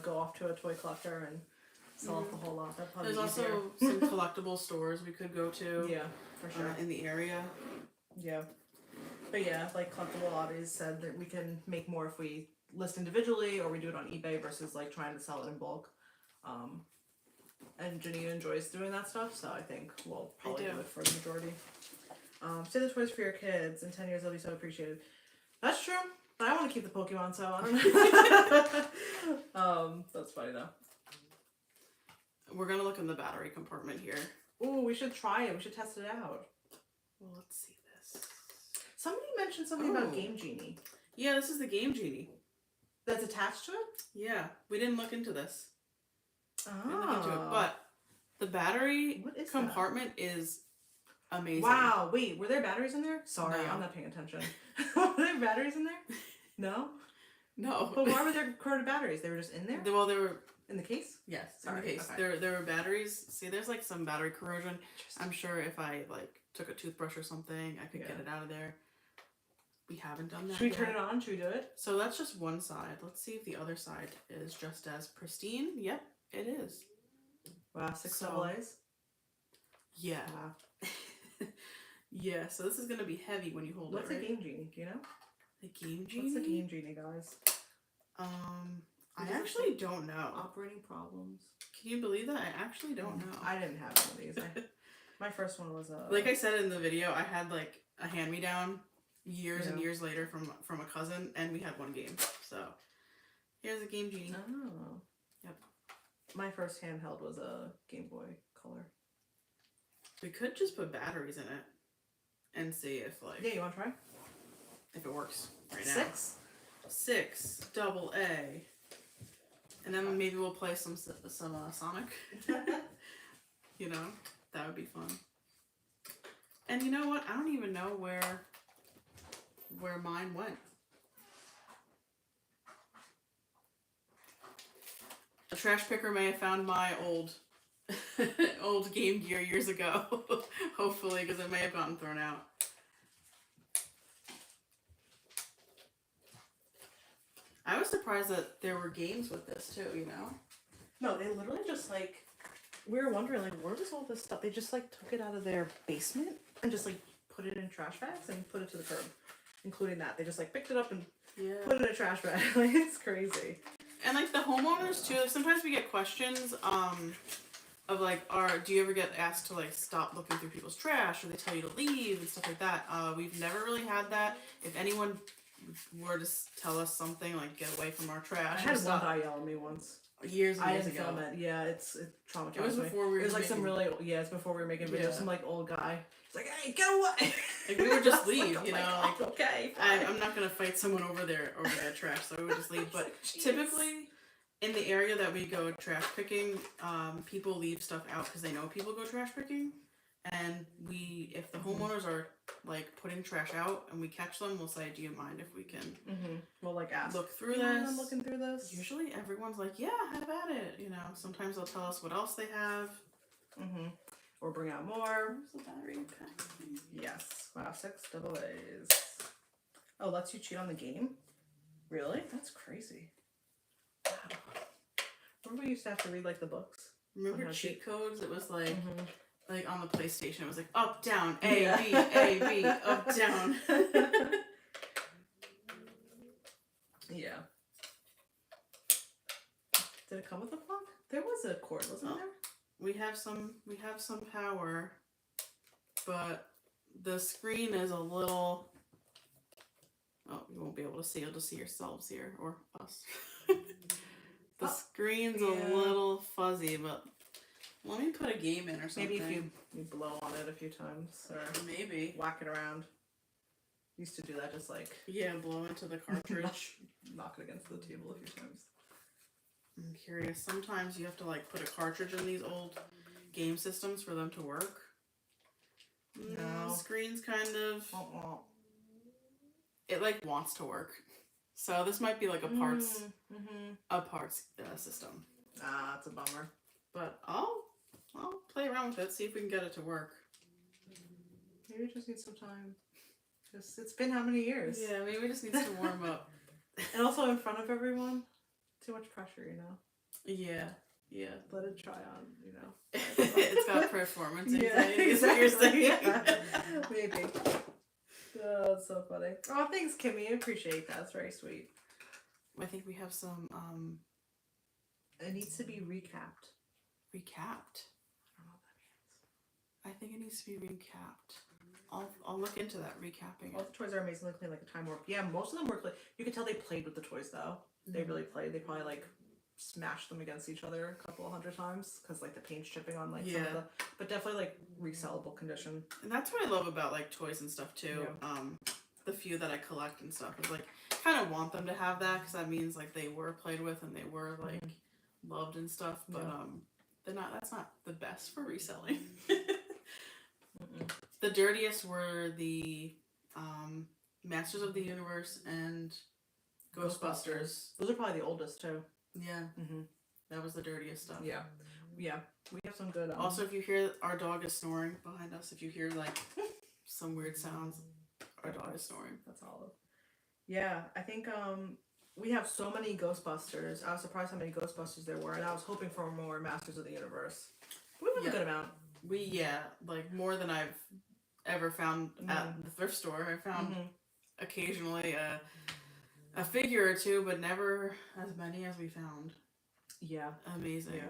go off to a toy collector and sell off the whole lot. That'd probably There's be easier. also some collectible stores we could go to. Yeah, for sure. In the area. Yeah. But yeah, like Collectible Hobbies said that we can make more if we list individually or we do it on eBay versus like trying to sell it in bulk. And Janine enjoys doing that stuff, so I think we'll probably do it for the majority. Say the toys for your kids. In 10 years, they'll be so appreciated. That's true, but I want to keep the Pokemon, so I don't know. That's funny though. We're gonna look in the battery compartment here. Ooh, we should try it. We should test it out. Well, let's see this. Somebody mentioned something about Oh. Game Genie. Yeah, this is the Game Genie. That's attached to it? Yeah, we didn't look into this. Oh. We didn't look into it, but the battery What is compartment is amazing. Wow, wait, were there batteries in there? Sorry, No. I'm not paying attention. Were there batteries in there? No? No. But why were there corded batteries? They were just in there? Well, there were. In the case? Yes, Sorry, in the case. okay. There were batteries. See, there's like some battery corrosion. I'm sure if I like took a toothbrush or something, I could get it out of there. We haven't done that. Should we yet. turn it on? Should we do it? So that's just one side. Let's see if the other side is just as pristine. Yep, it is. Wow, 6 So- double A's? Yeah. Wow. Yeah, so this is gonna be heavy when you hold What's it, a right? Game Genie? Do you know? The Game Genie? What's a Game Genie, guys? I actually don't know. Operating problems. Can you believe that? I actually don't know. I didn't have one of these. My first one was a... Like I said in the video, I had like a hand-me-down years and Yeah. years later from a cousin, and we had one game. So here's a Game Genie. Oh. Yep. My first handheld was a Game Boy Color. We could just put batteries in it and see if like Yeah, you want to try? if it works right now. 6? 6 double A. And then maybe we'll play some Sonic. You know, that would be fun. And you know what? I don't even know where mine went. A trash picker may have found my old Game Gear years ago. Hopefully, because it may have gotten thrown out. I was surprised that there were games with this too, you know? No, they literally just like, we were wondering like, where was all this stuff? They just like took it out of their basement and just like put it in trash bags and put it to the curb, including that. They just like picked it up and put it in a trash bag. Like, it's crazy. And like the homeowners too, like sometimes we get questions of like, do you ever get asked to like stop looking through people's trash, or they tell you to leave and stuff like that? We've never really had that. If anyone were to tell us something like get away from our trash, I had one guy yell at me once. Years and I years didn't ago. film it. Yeah, it traumatized me. It was before we were. It was like making... some really. Yeah, it's before we were making videos. Yeah. Some like old guy. He's like, "Hey, get away!" Like we would just I was leave, like, you oh know. my Like God, okay, fine. I'm not gonna fight someone over their trash, so we would just leave. But Like, jeez. typically, in the area that we go trash picking, people leave stuff out because they know people go trash picking, and if the homeowners are like putting trash out and we catch them, we'll say, "Do you mind if we can We'll like ask. look through "You mind this?" I'm looking through this. Usually, everyone's like, "Yeah, have at it." You know, sometimes they'll tell us what else they have. Or bring out more. Where's the battery pack? Yes. Wow, 6 double A's. Oh, lets you cheat on the game? Really? That's crazy. Wow. Remember we used to have to read like the books? Remember On how cheat to- codes? It was like. Like on the PlayStation, it was like up, down, Yeah. A, B, up, down. Yeah. Did it come with a plug? There was a cord, wasn't Oh. there? We have some power, but the screen is a little. Oh, you won't be able to see. You'll just see yourselves here or us. The screen's a little fuzzy, but let me put a game in or something. Maybe if you blow on it a few times or maybe whack it around. Used to do that, just like blow into the cartridge. knock it against the table a few times. I'm curious. Sometimes you have to like put a cartridge in these old game systems for them to work. No. Screen's kind of. Uh-uh. It like wants to work. So this might be like a parts system. Ah, it's a bummer. But I'll play around with it, see if we can get it to work. Maybe it just needs some time. It's been how many years? Yeah, maybe it just needs to warm up. And also in front of everyone. Too much pressure, you know. Yeah. Let it try on, you know. It's got performance Yeah, anxiety, is what you're saying. Yeah. Maybe. Oh, that's so funny. Oh, thanks, Kimmy. I appreciate that. It's very sweet. I think we have some It needs to be recapped. recapped. I don't know what that means. I think it needs to be recapped. I'll look into that recapping. All the toys are amazingly clean, like a time warp. Yeah, most of them were clean. You could tell they played with the toys though. They really played. They probably like smashed them against each other a couple 100 times because like the paint's chipping on like some of the, but definitely like resellable condition. And that's what I love about like toys and stuff too. Yeah. The few that I collect and stuff is like kind of want them to have that because that means like they were played with and they were like loved and stuff. But they're not. That's not the best for reselling. The dirtiest were the Masters of the Universe and Ghostbusters. Those are probably the oldest too. Yeah. That was the dirtiest stuff. Yeah. Yeah. We have some good. Also, if you hear our dog is snoring behind us, if you hear like some weird sounds, our dog is snoring. That's Olive. Yeah, I think we have so many Ghostbusters. I was surprised how many Ghostbusters there were, and I was hoping for more Masters of the Universe. We have a good amount. Like more than I've ever found at the thrift store. I found occasionally a figure or two, but never as many as we found. Yeah. Amazing.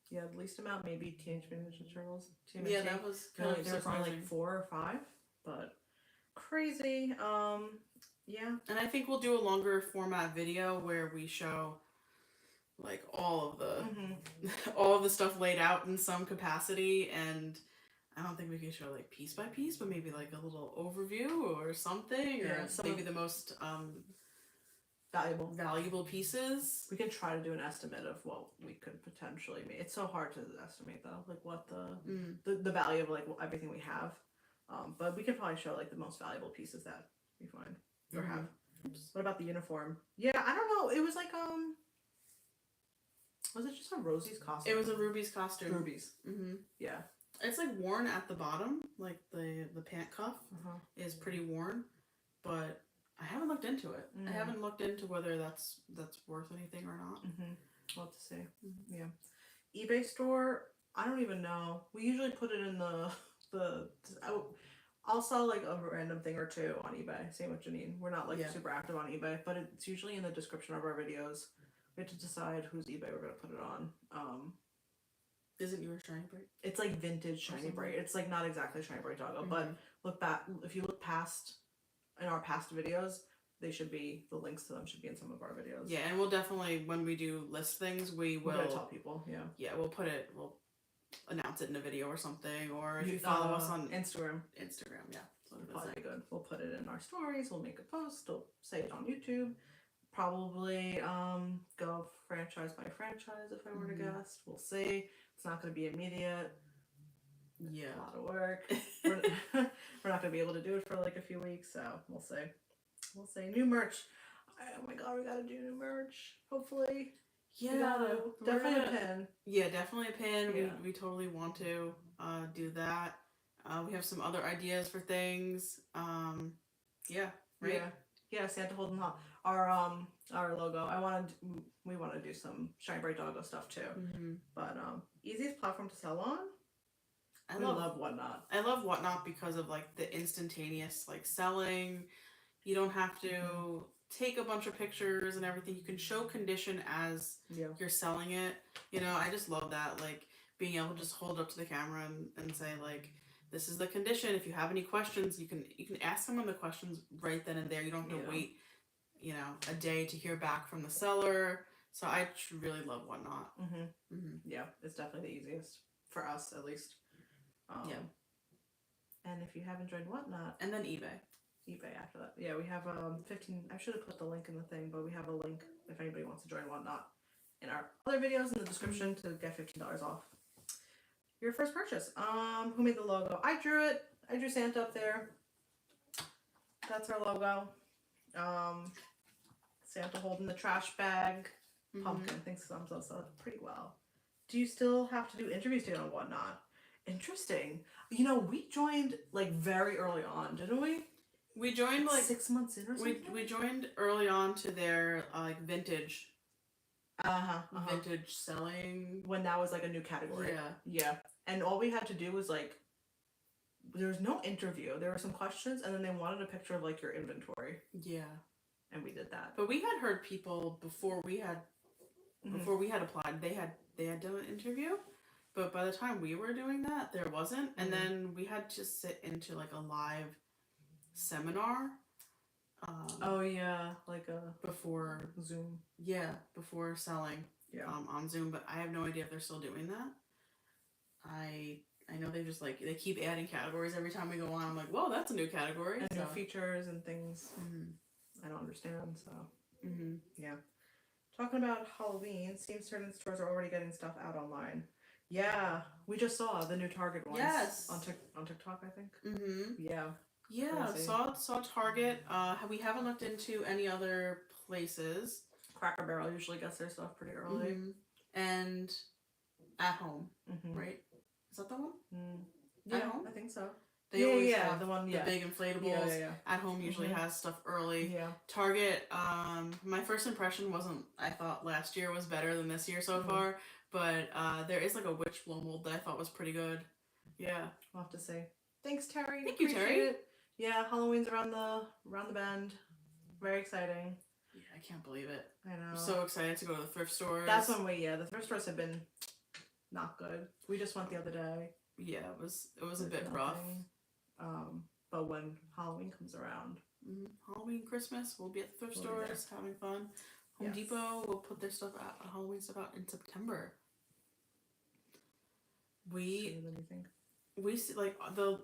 Yeah, the least amount maybe Teenage Mutant Ninja Turtles. TMNT. Yeah, that was kind of there was only surprising. like 4 or 5, but crazy. Yeah. And I think we'll do a longer format video where we show like all of the all of the stuff laid out in some capacity, and I don't think we can show like piece by piece, but maybe like a little overview or something, or maybe the most valuable pieces. We can try to do an estimate of what we could potentially make. It's so hard to estimate though, like what the value of like everything we have. But we could probably show like the most valuable pieces that we find or have. What about the uniform? Yeah, I don't know. It was like was it just a Rosie's costume? It was a Ruby's costume. Ruby's. Mm-hmm. Yeah. It's like worn at the bottom, like the pant cuff is pretty worn, but I haven't looked into it. I haven't looked into whether that's worth anything or not. We'll have to see. Yeah. eBay store, I don't even know. We usually put it in I'll sell like a random thing or two on eBay. Same with Janine. We're not like super active on eBay, but it's usually in the description of our videos. We have to decide whose eBay we're gonna put it on. Isn't yours Shiny Bright? It's like vintage Shiny Bright. It's like not exactly Shiny Bright Doggo, but look back. If you look past in our past videos, the links to them should be in some of our videos. Yeah, and we'll definitely, when we do list things, we'll tell people. Yeah. Yeah, we'll announce it in a video or something, or if you follow us on Instagram. Yeah. Probably good. We'll put it in our stories. We'll make a post. We'll say it on YouTube. Probably go franchise by franchise if I were to guess. We'll see. It's not going to be immediate. Yeah. A lot of work. we're not going to be able to do it for like a few weeks, so we'll see. We'll see. New merch. Oh my god, we got to do new merch. Hopefully. Yeah. Definitely a pin. Yeah, definitely a pin. Yeah. We totally want to do that. We have some other ideas for things. Yeah. Right? Yeah, Santa holding our logo. We want to do some Shiny Bright Doggo stuff too. But easiest platform to sell on. I love Whatnot. I love Whatnot because of like the instantaneous like selling. You don't have to take a bunch of pictures and everything. You can show condition as you're selling it. You know, I just love that, like being able to just hold up to the camera and say like, this is the condition. If you have any questions, you can ask someone the questions right then and there. You don't have to wait, a day to hear back from the seller. So I really love Whatnot. Yeah, it's definitely the easiest for us, at least. And if you haven't joined Whatnot, and then eBay after that. Yeah, we have 15. I should have put the link in the thing, but we have a link if anybody wants to join Whatnot in our other videos in the description to get $15 off your first purchase. Who made the logo? I drew it. I drew Santa up there. That's our logo. Santa holding the trash bag. Pumpkin thinks sums us up pretty well. Do you still have to do interviews to get on Whatnot? Interesting. We joined like very early on, didn't we? We joined like 6 months in or something. We joined early on to their like vintage. Vintage selling, when that was like a new category. Yeah. And all we had to do was like, there was no interview. There were some questions, and then they wanted a picture of like your inventory. Yeah. And we did that. But we had heard people before we had applied. They had done an interview, but by the time we were doing that, there wasn't. And then we had to sit into like a live seminar. Like a before Zoom. Yeah, before selling. Yeah. On Zoom, but I have no idea if they're still doing that. I know they just like they keep adding categories every time we go on. I'm like, whoa, that's a new category. And new features and things. I don't understand. So. Yeah. Talking about Halloween, seems certain stores are already getting stuff out online. Yeah, we just saw the new Target ones. Yes. On TikTok, I think. Yeah. Yeah, crazy. saw Target. We haven't looked into any other places. Cracker Barrel usually gets their stuff pretty early. And At Home, right? Is that the one? Yeah, At Home? I think so. They always have the one, the big inflatables. Yeah. At Home usually has stuff early. Yeah. Target, my first impression wasn't, I thought last year was better than this year so far, but there is like a witch blow mold that I thought was pretty good. Yeah. We'll have to see. Thanks, Terry. Thank you, Terry. It. Yeah, Halloween's around the bend. Very exciting. Yeah, I can't believe it. I know. I'm so excited to go to the thrift stores. That's when the thrift stores have been not good. We just went the other day. Yeah, it was a bit rough. But when Halloween comes around, Halloween, Christmas, we'll be at the thrift stores having fun. Home Depot will put their stuff out, Halloween stuff out in September. What do you think? we see like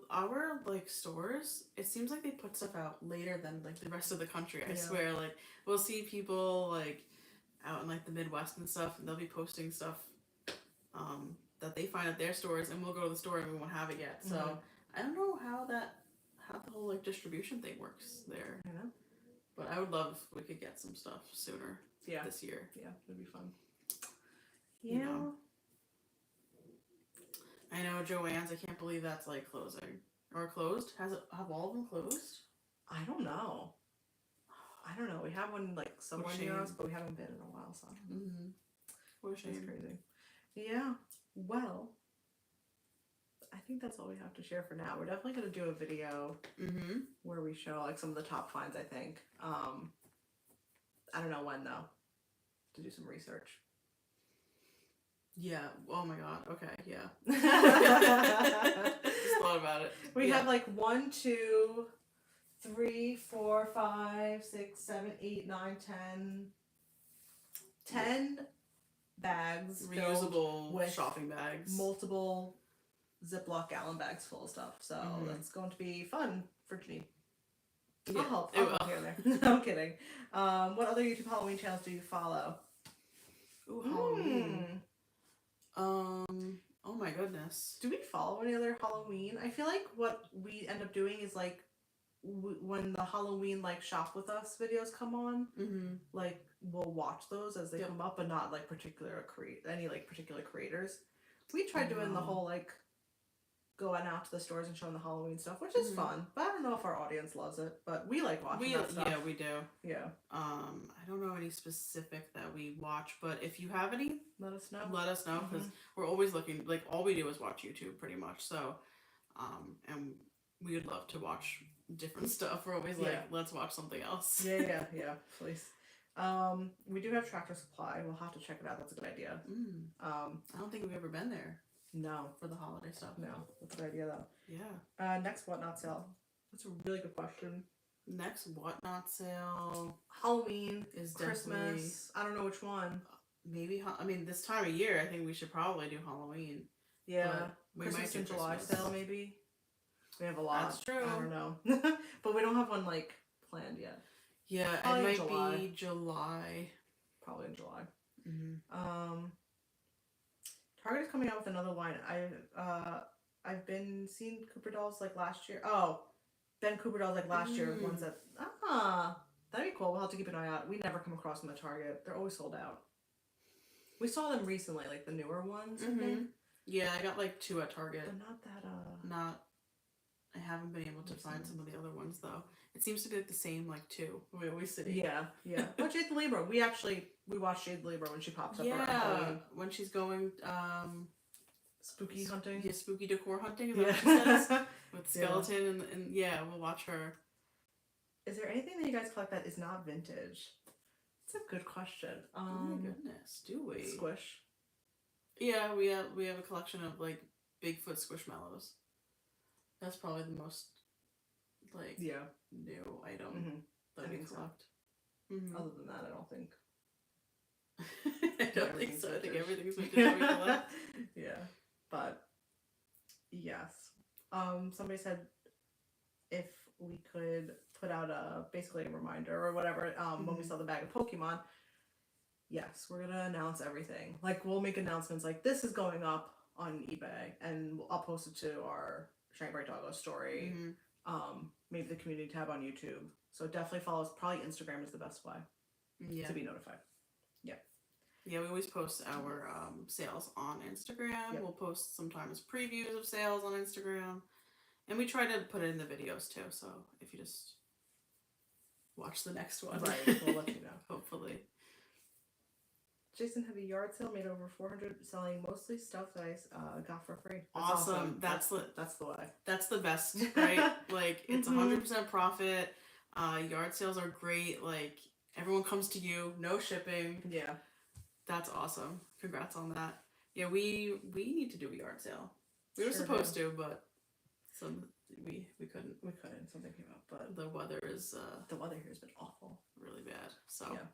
our like stores. It seems like they put stuff out later than like the rest of the country. I Yeah. swear, like we'll see people like out in like the Midwest and stuff, and they'll be posting stuff that they find at their stores, and we'll go to the store and we won't have it yet. So Mhm. I don't know how the whole like distribution thing works there. I know. But I would love if we could get some stuff sooner Yeah. this year. Yeah, it'd be fun. You know. I know Joann's. I can't believe that's like closing or closed. Have all of them closed? I don't know. We have one like somewhere near shame. us, but we haven't been in a while, so What a it's shame. crazy. Yeah. Well, I think that's all we have to share for now. We're definitely gonna do a video where we show like some of the top finds. I think. I don't know when though. To do some research. Yeah. Oh my god. Okay. Yeah. We Just thought about it. have like 1, 2, 3, 4, 5, 6, 7, 8, 9, 10 bags filled Reusable with shopping bags. multiple Ziploc gallon bags full of stuff. So that's going to be fun for Janine. Yeah, I'll help it will. here and there. I'm kidding. What other YouTube Halloween channels do you follow? Ooh, Halloween. Oh my goodness. Do we follow any other Halloween? I feel like what we end up doing is like when the Halloween like shop with us videos come on, like we'll watch those as they come up, but not like particular creators. We tried doing the whole like going out to the stores and showing the Halloween stuff, which is fun. But I don't know if our audience loves it. But we like watching that stuff. Yeah, we do. Yeah. I don't know any specific that we watch, but if you have any, Let us know. Let us know because we're always looking. Like all we do is watch YouTube, pretty much. So, and we would love to watch different stuff. We're always like, let's watch something else. Yeah. Please. We do have Tractor Supply. We'll have to check it out. That's a good idea. I don't think we've ever been there No. for the holiday stuff. No. That's a good idea though. Yeah. Next whatnot sale. That's a really good question. Next whatnot sale Halloween is definitely Christmas. I don't know which one. maybe. I mean, this time of year, I think we should probably do Halloween. Yeah. We Christmas might do and July Christmas. sale maybe. We have a lot. That's true. I don't know. But we don't have one like planned yet. Yeah, Probably it might July. be July. Probably in July. Target is coming out with another line. I've been seeing Cooper dolls like last year. Oh, Ben Cooper dolls like last year. Ones that that'd be cool. We'll have to keep an eye out. We never come across them at Target. They're always sold out. We saw them recently, like the newer ones. I think. Yeah, I got like 2 at Target. But not that I haven't been able to find some of the other ones though. It seems to be like the same like 2. We always see. Yeah. But Jade the Libra. We watched Jade the Libra when she pops up around Yeah, Halloween. when she's going Spooky hunting. Yeah, spooky decor hunting. Is that what she says? With Yeah. skeleton and yeah, we'll watch her. Is there anything that you guys collect that is not vintage? That's a good question. Oh my goodness, do we? Squish. Yeah, we have a collection of like Bigfoot Squishmallows. That's probably the most like new item that I we think so. collect. Other than that, I don't think. I don't think Everything's so. I think vintage. everything's vintage that we collect. Yeah, but yes. Somebody said if we could put out basically a reminder or whatever when we sell the bag of Pokemon. Yes, we're gonna announce everything. Like we'll make announcements like this is going up on eBay, and I'll post it to our Shiny Bright Doggo story. Maybe the community tab on YouTube. So definitely follow us. Probably Instagram is the best way to be notified. Yeah, we always post our sales on Instagram. Yep. We'll post sometimes previews of sales on Instagram. And we try to put it in the videos too, so if you just watch the next one. Right, we'll let you know. Hopefully. Jason had a yard sale, made over 400, selling mostly stuff that I got for free. Awesome. That's the way. That's the best, right? Like it's 100% profit. Yard sales are great. Like everyone comes to you, no shipping. Yeah. That's awesome. Congrats on that. Yeah, we need to do a yard sale. We were Sure supposed to, but we couldn't. We couldn't. Something came up, but The weather is the weather here has been awful. really bad. So Yeah.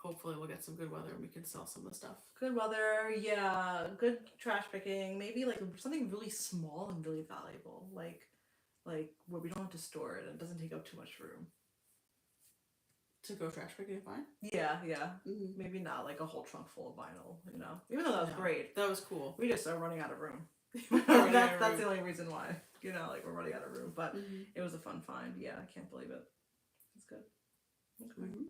hopefully we'll get some good weather and we can sell some of the stuff. Good weather, yeah. Good trash picking. Maybe like something really small and really valuable, like where we don't have to store it and it doesn't take up too much room. To go trash picking, fine. Yeah, yeah. Mm-hmm. Maybe not like a whole trunk full of vinyl, you know. Even though that was great, That was cool. we just are running out of room. Running out that's of that's room. the only reason why. You know, like we're running out of room. But Mm-hmm. it was a fun find. Yeah, I can't believe it. It's good. Okay. Mm-hmm.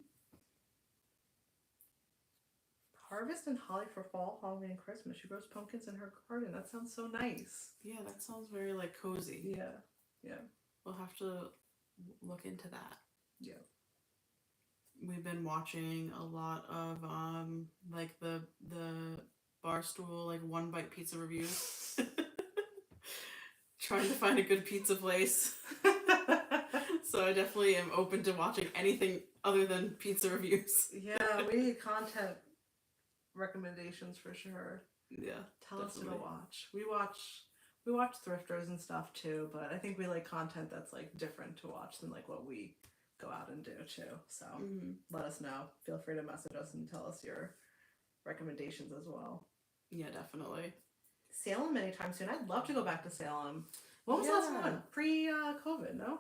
Harvest and holly for fall, Halloween, and Christmas. She grows pumpkins in her garden. That sounds so nice. Yeah, that sounds very like cozy. Yeah, yeah. We'll have to look into that. Yeah. We've been watching a lot of like the Barstool like one bite pizza reviews. Trying to find a good pizza place. So I definitely am open to watching anything other than pizza reviews. Yeah, we need content recommendations for sure. Yeah. Tell us Definitely. to watch. We watch thrifters and stuff too, but I think we like content that's like different to watch than like what we go out and do too. So Mm-hmm. let us know. Feel free to message us and tell us your recommendations as well. Yeah, definitely. Salem anytime soon. I'd love to go back to Salem. When was the last Yeah. one? Pre-COVID, no?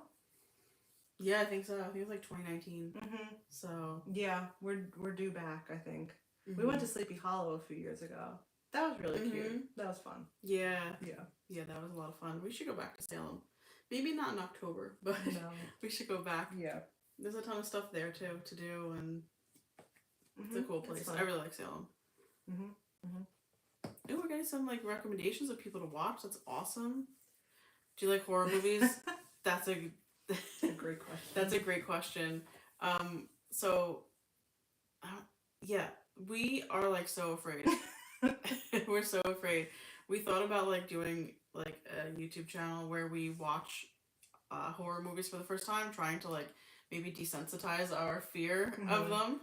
Yeah, I think so. I think it was like 2019. Mm-hmm. So Yeah, we're due back, I think. mm-hmm. We went to Sleepy Hollow a few years ago. That was really Mhm. cute. That was fun. Yeah. Yeah. Yeah, that was a lot of fun. We should go back to Salem. Maybe not in October, but No. we should go back. Yeah. There's a ton of stuff there too to do, and it's a Mhm. cool place. fun. I really like Salem. Mhm. Ooh, we're getting some like recommendations of people to watch. That's awesome. Do you like horror movies? That's a That's a great question. That's a great question. So, yeah, we are like so afraid. We're so afraid. We thought about like doing like a YouTube channel where we watch horror movies for the first time, trying to like maybe desensitize our fear of them.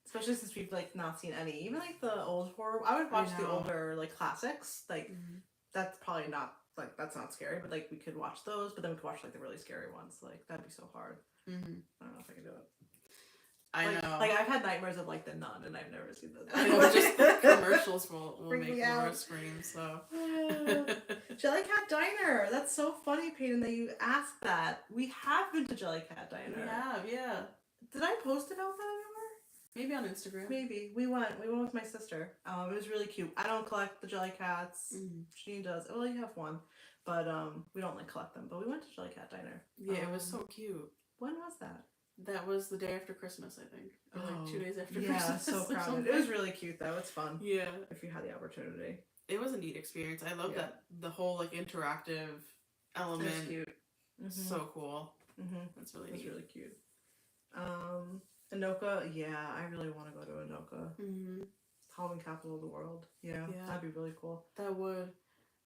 Especially since we've like not seen any, even like the old horror. I would watch the know. older like classics. Like that's probably not like that's not scary, but like we could watch those. But then we could watch like the really scary ones. Like that'd be so hard. Mm-hmm. I don't know if I could do it. I Like, know. Like I've had nightmares of like the Nun, and I've never seen the I know. Just the commercials will Freak make me Laura out. scream. So. Jellycat Diner. That's so funny, Peyton, that you asked that. We have been to Jellycat Diner. We have, yeah. Did I post about that anywhere? Maybe on Instagram. Maybe. We went with my sister. It was really cute. I don't collect the Jellycats. Mm. Janine does. Well, you have one. But we don't like collect them. But we went to Jellycat Diner. Yeah, it was so cute. When was that? That was the day after Christmas, I think. Or like 2 days after yeah, Christmas. so or crowded. something. It was really cute though. It's fun. Yeah. If you had the opportunity. It was a neat experience. I love Yeah. that the whole like interactive It element. was cute. So cool. Mm-hmm. That's really It was neat. really cute. Anoka, yeah, I really want to go to Anoka. Mm-hmm. Halloween capital of the world. Yeah, Yeah. that'd be really cool. That would.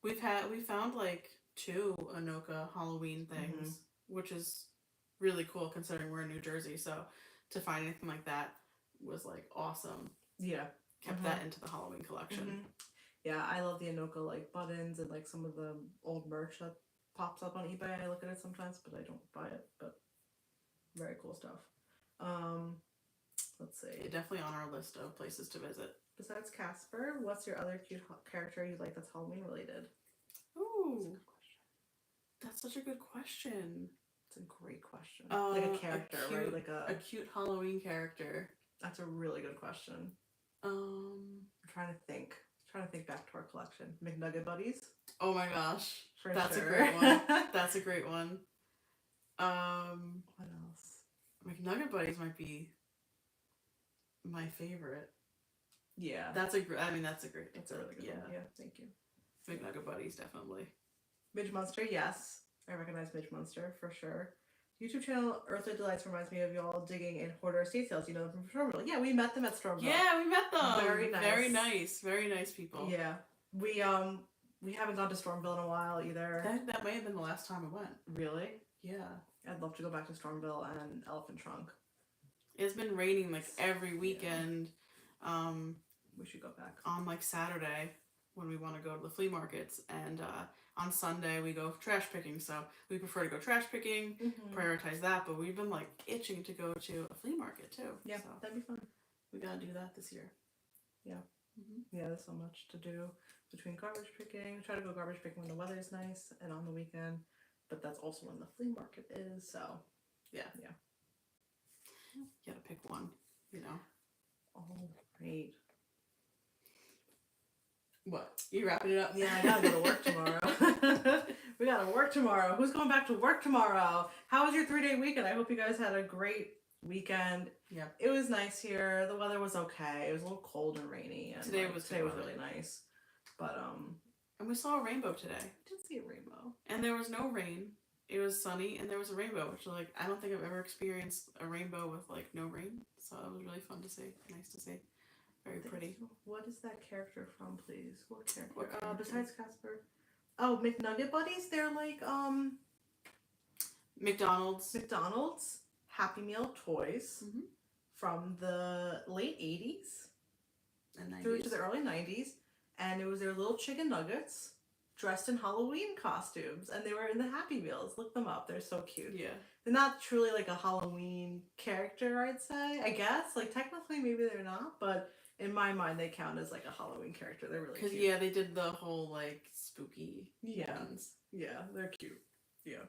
We found like 2 Anoka Halloween things, which is really cool considering we're in New Jersey. So to find anything like that was like awesome. Yeah. Kept that into the Halloween collection. Mhm. Yeah, I love the Anoka like buttons and like some of the old merch that pops up on eBay. I look at it sometimes, but I don't buy it. But very cool stuff. Let's see. Yeah, definitely on our list of places to visit. Besides Casper, what's your other cute character you like that's Halloween related? Ooh, that's such a good question. It's a great question. Like a character, right? cute- Like A cute Halloween character. That's a really good question. I'm trying to think back to our collection. McNugget Buddies. Oh my gosh, For that's sure. a great one. That's a great one. What else? McNugget Buddies might be my favorite. Yeah. That's a great. I mean, that's a great. That's a really good one. Yeah, thank you. McNugget Buddies definitely. Midge Munster, yes. I recognize Midge Munster for sure. YouTube channel Earthly Delights reminds me of y'all digging in hoarder estate sales. You know them from Stormville. Yeah, we met them at Stormville. Yeah, we met them. Very nice. Very nice. Very nice people. Yeah. We haven't gone to Stormville in a while either. That may have been the last time I went. Really? Yeah. I'd love to go back to Stormville and Elephant Trunk. It's been raining like every weekend. We should go back. On like Saturday when we want to go to the flea markets, and on Sunday we go trash picking. So we prefer to go trash picking, prioritize that. But we've been like itching to go to a flea market too. Yeah, So that'd be fun. We gotta do that this year. Yeah. Mm-hmm. Yeah, there's so much to do between garbage picking. I try to go garbage picking when the weather's nice and on the weekend, but that's also when the flea market is. So Yeah. Yeah. You gotta pick one, you know. All right. What? You wrapping it up? Yeah, I gotta go to work tomorrow. We gotta work tomorrow. Who's going back to work tomorrow? How was your 3-day weekend? I hope you guys had a great weekend. Yep. It was nice here. The weather was okay. It was a little cold and rainy. And Today was good really nice. But And we saw a rainbow today. I did see a rainbow. And there was no rain. It was sunny and there was a rainbow, which like I don't think I've ever experienced a rainbow with like no rain. So it was really fun to see. Nice to see. Very pretty. What is that character from, please? What character? What character? Besides Casper. Oh, McNugget Buddies. They're like McDonald's. Happy Meal toys Mhm. from the late 80s And through 90s. to the early 90s, and it was their little chicken nuggets dressed in Halloween costumes, and they were in the Happy Meals. Look them up. They're so cute. Yeah. They're not truly like a Halloween character, I'd say. I guess like technically maybe they're not, but in my mind they count as like a Halloween character. They're really Because cute. yeah, they did the whole like spooky Yeah. ones. Yeah, they're cute. Yeah.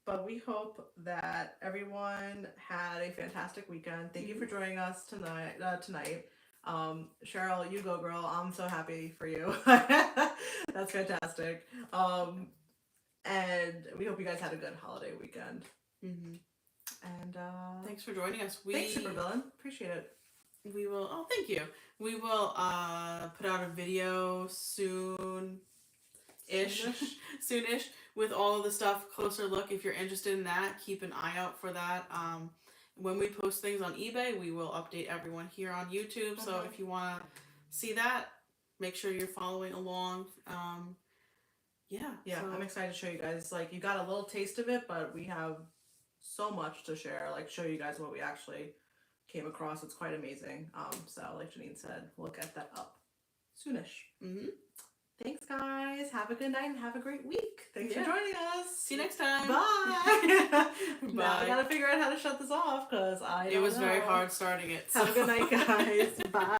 But we hope that everyone had a fantastic weekend. Thank you for joining us tonight. Cheryl, you go girl. I'm so happy for you. That's fantastic. And we hope you guys had a good holiday weekend. Mm-hmm. And Thanks for joining us. thanks, Supervillain. Appreciate it. We will. Oh, thank you. We will put out a video soon-ish, soonish, with all of the stuff. Closer look. If you're interested in that, keep an eye out for that. When we post things on eBay, we will update everyone here on YouTube. So if you want to see that, make sure you're following along. Yeah. Yeah, so- I'm excited to show you guys. Like, you got a little taste of it, but we have so much to share. Like, show you guys what we actually came across. It's quite amazing. So like Janine said, we'll get that up soonish. Mhm. Thanks, guys. Have a good night and have a great week. Thanks for joining us. See you next time. Bye. Bye. Now I gotta figure out how to shut this off because It was very hard starting it. Have a good night, guys. Bye.